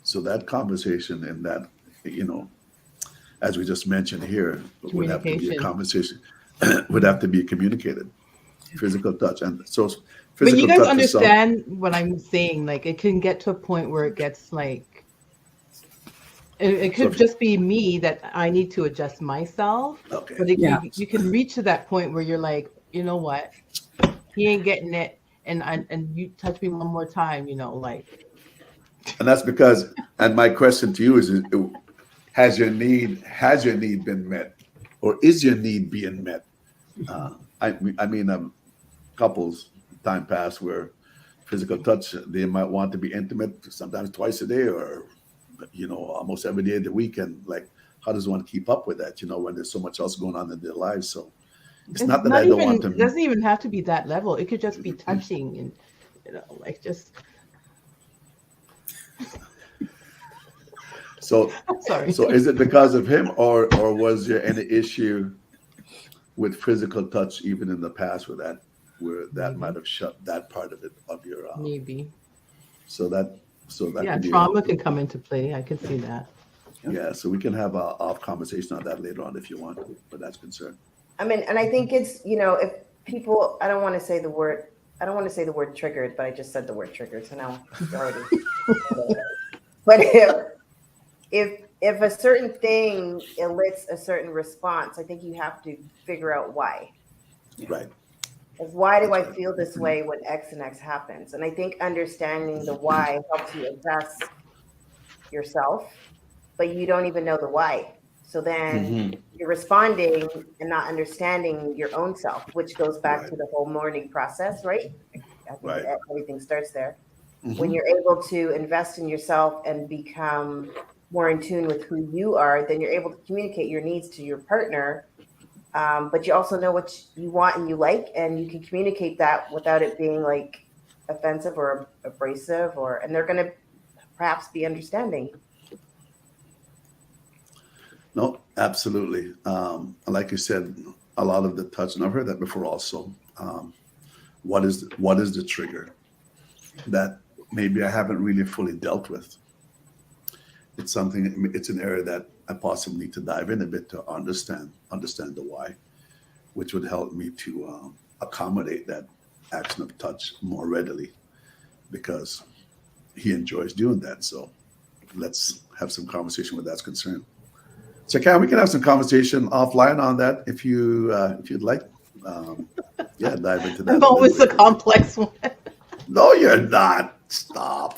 Speaker 2: So that conversation and that, you know, as we just mentioned here, would have to be a
Speaker 1: Communication.
Speaker 2: conversation, would have to be communicated. Physical touch, and so
Speaker 1: But you
Speaker 2: physical
Speaker 1: guys
Speaker 2: touch is some.
Speaker 1: understand what I'm saying? Like, it can get to a point where it gets like, it
Speaker 2: So
Speaker 1: could
Speaker 2: if you,
Speaker 1: just be me that I need to adjust myself,
Speaker 2: okay,
Speaker 1: but
Speaker 4: Yeah.
Speaker 1: you can reach to that point where you're like, you know what, he ain't getting it, and you touch me one more time, like,
Speaker 2: and that's because, and my question to you is, has your need been met, or is your need being met? I mean, couples time past where physical touch, they might want to be intimate sometimes twice a day, or almost every day of the weekend. Like, how does one keep up with that? When there's so much else going on in their lives. So it's
Speaker 1: it's
Speaker 2: not that I
Speaker 1: not
Speaker 2: don't
Speaker 1: even,
Speaker 2: want
Speaker 1: it
Speaker 2: to.
Speaker 1: doesn't even have to be that level. It could just be touching and, like, just,
Speaker 2: So,
Speaker 1: I'm sorry.
Speaker 2: so is it because of him, or was there any issue with physical touch even in the past where that might
Speaker 1: Maybe,
Speaker 2: have shut that part of it of your
Speaker 1: maybe.
Speaker 2: so that so that
Speaker 1: Yeah,
Speaker 2: could be
Speaker 1: trauma can come into play. I can see that.
Speaker 2: yeah. So we can have a off conversation on that later on if you want, but that's concerned.
Speaker 3: I mean, and I think it's, if people, I don't want to say the word triggered, but I just said the word triggered. So now it's already, but if a certain thing elicits a certain response, I think you have to figure out why.
Speaker 2: Right.
Speaker 3: Like, why do
Speaker 2: That's
Speaker 3: I
Speaker 2: right.
Speaker 3: feel this way when X and X happens? And I think understanding the why helps you address yourself, but you don't even know the why. So then
Speaker 2: Mhm.
Speaker 3: you're responding and not understanding your own self, which goes back
Speaker 2: Right.
Speaker 3: to the whole mourning process, right? I think
Speaker 2: Right.
Speaker 3: everything starts there. When
Speaker 2: Mhm.
Speaker 3: you're able to invest in yourself and become more in tune with who you are, then you're able to communicate your needs to your partner. But you also know what you want and you like, and you can communicate that without it being like offensive or abrasive, and they're going to perhaps be understanding.
Speaker 2: No, absolutely. Like you said, a lot of the touch, and I've heard that before also. Um, what is the trigger that maybe I haven't really fully dealt with? It's something. It's an area that I possibly need to dive in a bit to understand the why, which would help me to accommodate that action of touch more readily because he enjoys doing that. So let's have some conversation where that's concerned. So, Cam, we can have some conversation offline on that if you'd like. Um, yeah, dive into that
Speaker 1: I'm
Speaker 2: a little
Speaker 1: always
Speaker 2: bit
Speaker 1: the
Speaker 2: deeper.
Speaker 1: complex one.
Speaker 2: No, you're not. Stop.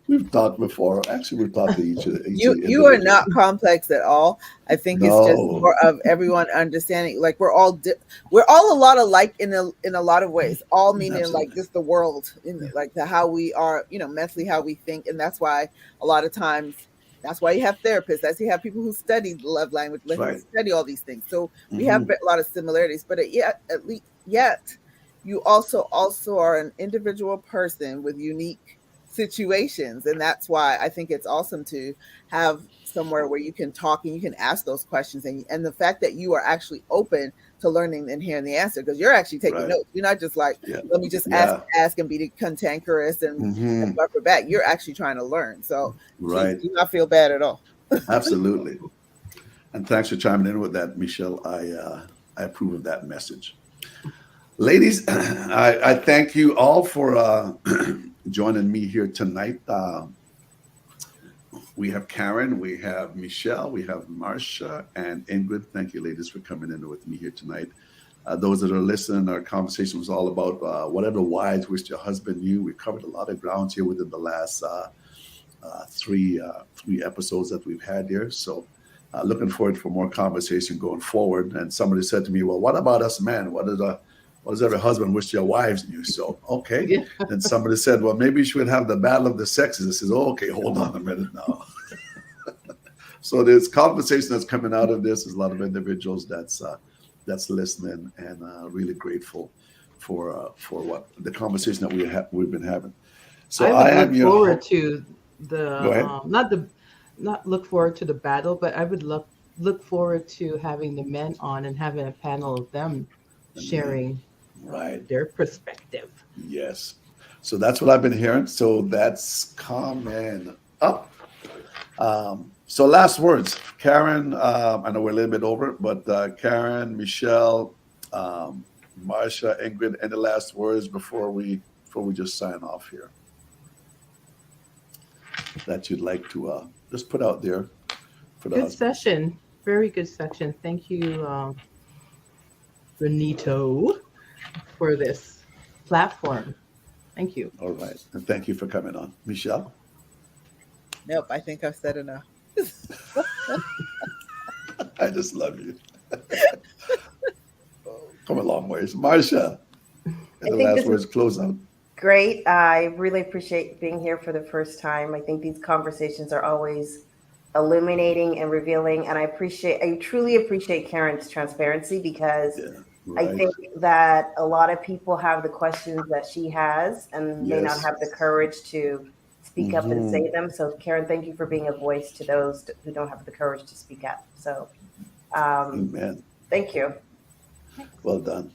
Speaker 2: We've talked before. Actually, we've talked to each
Speaker 5: You are
Speaker 2: individually.
Speaker 5: not complex at all. I think it's just
Speaker 2: No,
Speaker 5: more of everyone understanding. Like we're all a lot alike in a lot of ways. All meaning like
Speaker 2: absolutely.
Speaker 5: just the world in
Speaker 2: Yeah,
Speaker 5: like the how we are, mentally how we think, and that's why a lot of times that's why you have therapists. That's why you have people who study the love language,
Speaker 2: that's
Speaker 5: who
Speaker 2: right.
Speaker 5: study all these things. So we have
Speaker 2: Hmm.
Speaker 5: a lot of similarities, but at least yet you also are an individual person with unique situations, and that's why I think it's awesome to have somewhere where you can talk and you can ask those questions, and the fact that you are actually open to learning and hearing the answer, because you're actually taking
Speaker 2: Right.
Speaker 5: notes. You're not just like,
Speaker 2: Yeah.
Speaker 5: let me just
Speaker 2: Yeah.
Speaker 5: ask and be cantankerous and
Speaker 2: Hmm.
Speaker 5: buffer back. You're actually trying to learn. So please
Speaker 2: Right.
Speaker 5: do not feel bad at all.
Speaker 2: Absolutely. And thanks for chiming in with that, Michelle. I approve of that message. Ladies, I thank you all for joining me here tonight. We have Karen, we have Michelle, we have Marcia, and Ingrid. Thank you, ladies, for coming in with me here tonight. Those that are listening, our conversation was all about whatever wives wish your husband knew. We covered a lot of ground here within the last three episodes that we've had here. So looking forward for more conversation going forward. And somebody said to me, well, what about us men? What does every husband wish their wives knew? So, okay.
Speaker 1: Yeah.
Speaker 2: Then somebody said, well, maybe you should have the battle of the sexes. I says, oh, okay, hold on a minute now. So there's conversation that's coming out of this. There's a lot of individuals that's listening, and really grateful for what the conversation that we've been having. So
Speaker 1: I would
Speaker 2: I am
Speaker 1: look
Speaker 2: your
Speaker 1: forward to
Speaker 2: Go
Speaker 1: the
Speaker 2: ahead.
Speaker 1: not look forward to the battle, but I would look forward to having the men on and having a panel of them
Speaker 2: The men.
Speaker 1: sharing
Speaker 2: Right.
Speaker 1: their perspective.
Speaker 2: Yes. So that's what I've been hearing. So that's coming up. So last words, Karen. I know we're a little bit over, but Karen, Michelle, Marsha, Ingrid, any last words before we just sign off here that you'd like to just put out there for the
Speaker 1: Good
Speaker 2: husbands?
Speaker 1: session. Very good session. Thank you, Bonitto, for this platform. Thank you.
Speaker 2: All right, and thank you for coming on, Michelle.
Speaker 5: Nope, I think I've said enough.
Speaker 2: I just love you. Come a long ways, Marsha. And
Speaker 3: I
Speaker 2: the
Speaker 3: think
Speaker 2: last
Speaker 3: this is
Speaker 2: words close out.
Speaker 3: great. I really appreciate being here for the first time. I think these conversations are always illuminating and revealing. And I truly appreciate Karen's transparency, because
Speaker 2: Yeah,
Speaker 3: I
Speaker 2: right.
Speaker 3: think that a lot of people have the questions that she has and may not
Speaker 2: Yes.
Speaker 3: have the courage to speak up and
Speaker 2: Hmm.
Speaker 3: say them. So, Karen, thank you for being a voice to those who don't have the courage to speak up. So, um,
Speaker 2: Amen.
Speaker 3: thank you.
Speaker 2: Well done.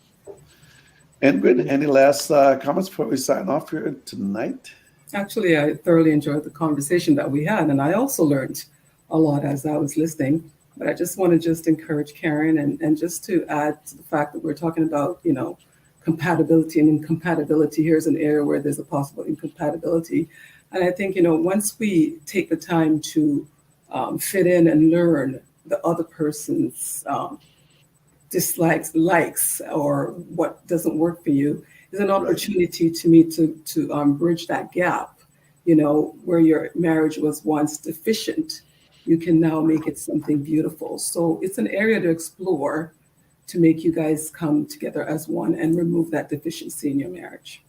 Speaker 2: Ingrid, any last comments before we sign off here tonight?
Speaker 4: Actually, I thoroughly enjoyed the conversation that we had, and I also learned a lot as I was listening. But I just want to just encourage Karen and just to add to the fact that we're talking about, compatibility and incompatibility. Here's an area where there's a possible incompatibility. And I think, once we take the time to fit in and learn the other person's dislikes, likes, or what doesn't work for you, is an
Speaker 2: Right.
Speaker 4: opportunity to me to bridge that gap where your marriage was once deficient, you can now make it something beautiful. So it's an area to explore to make you guys come together as one and remove that deficiency in your marriage.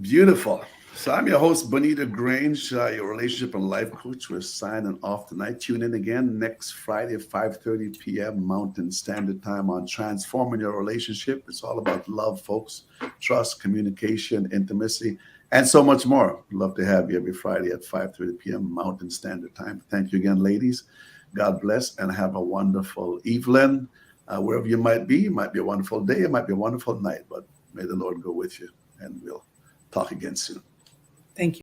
Speaker 2: Beautiful. So I'm your host, Bonitto Grange, your relationship and life coach. We're signing off tonight. Tune in again next Friday at 5:30 p.m. Mountain Standard Time on Transforming Your Relationship. It's all about love, folks, trust, communication, intimacy, and so much more. Love to have you every Friday at 5:30 p.m. Mountain Standard Time. Thank you again, ladies. God bless and have a wonderful evening. Wherever you might be, it might be a wonderful day, it might be a wonderful night, but may the Lord go with you, and we'll talk again soon.
Speaker 4: Thank you.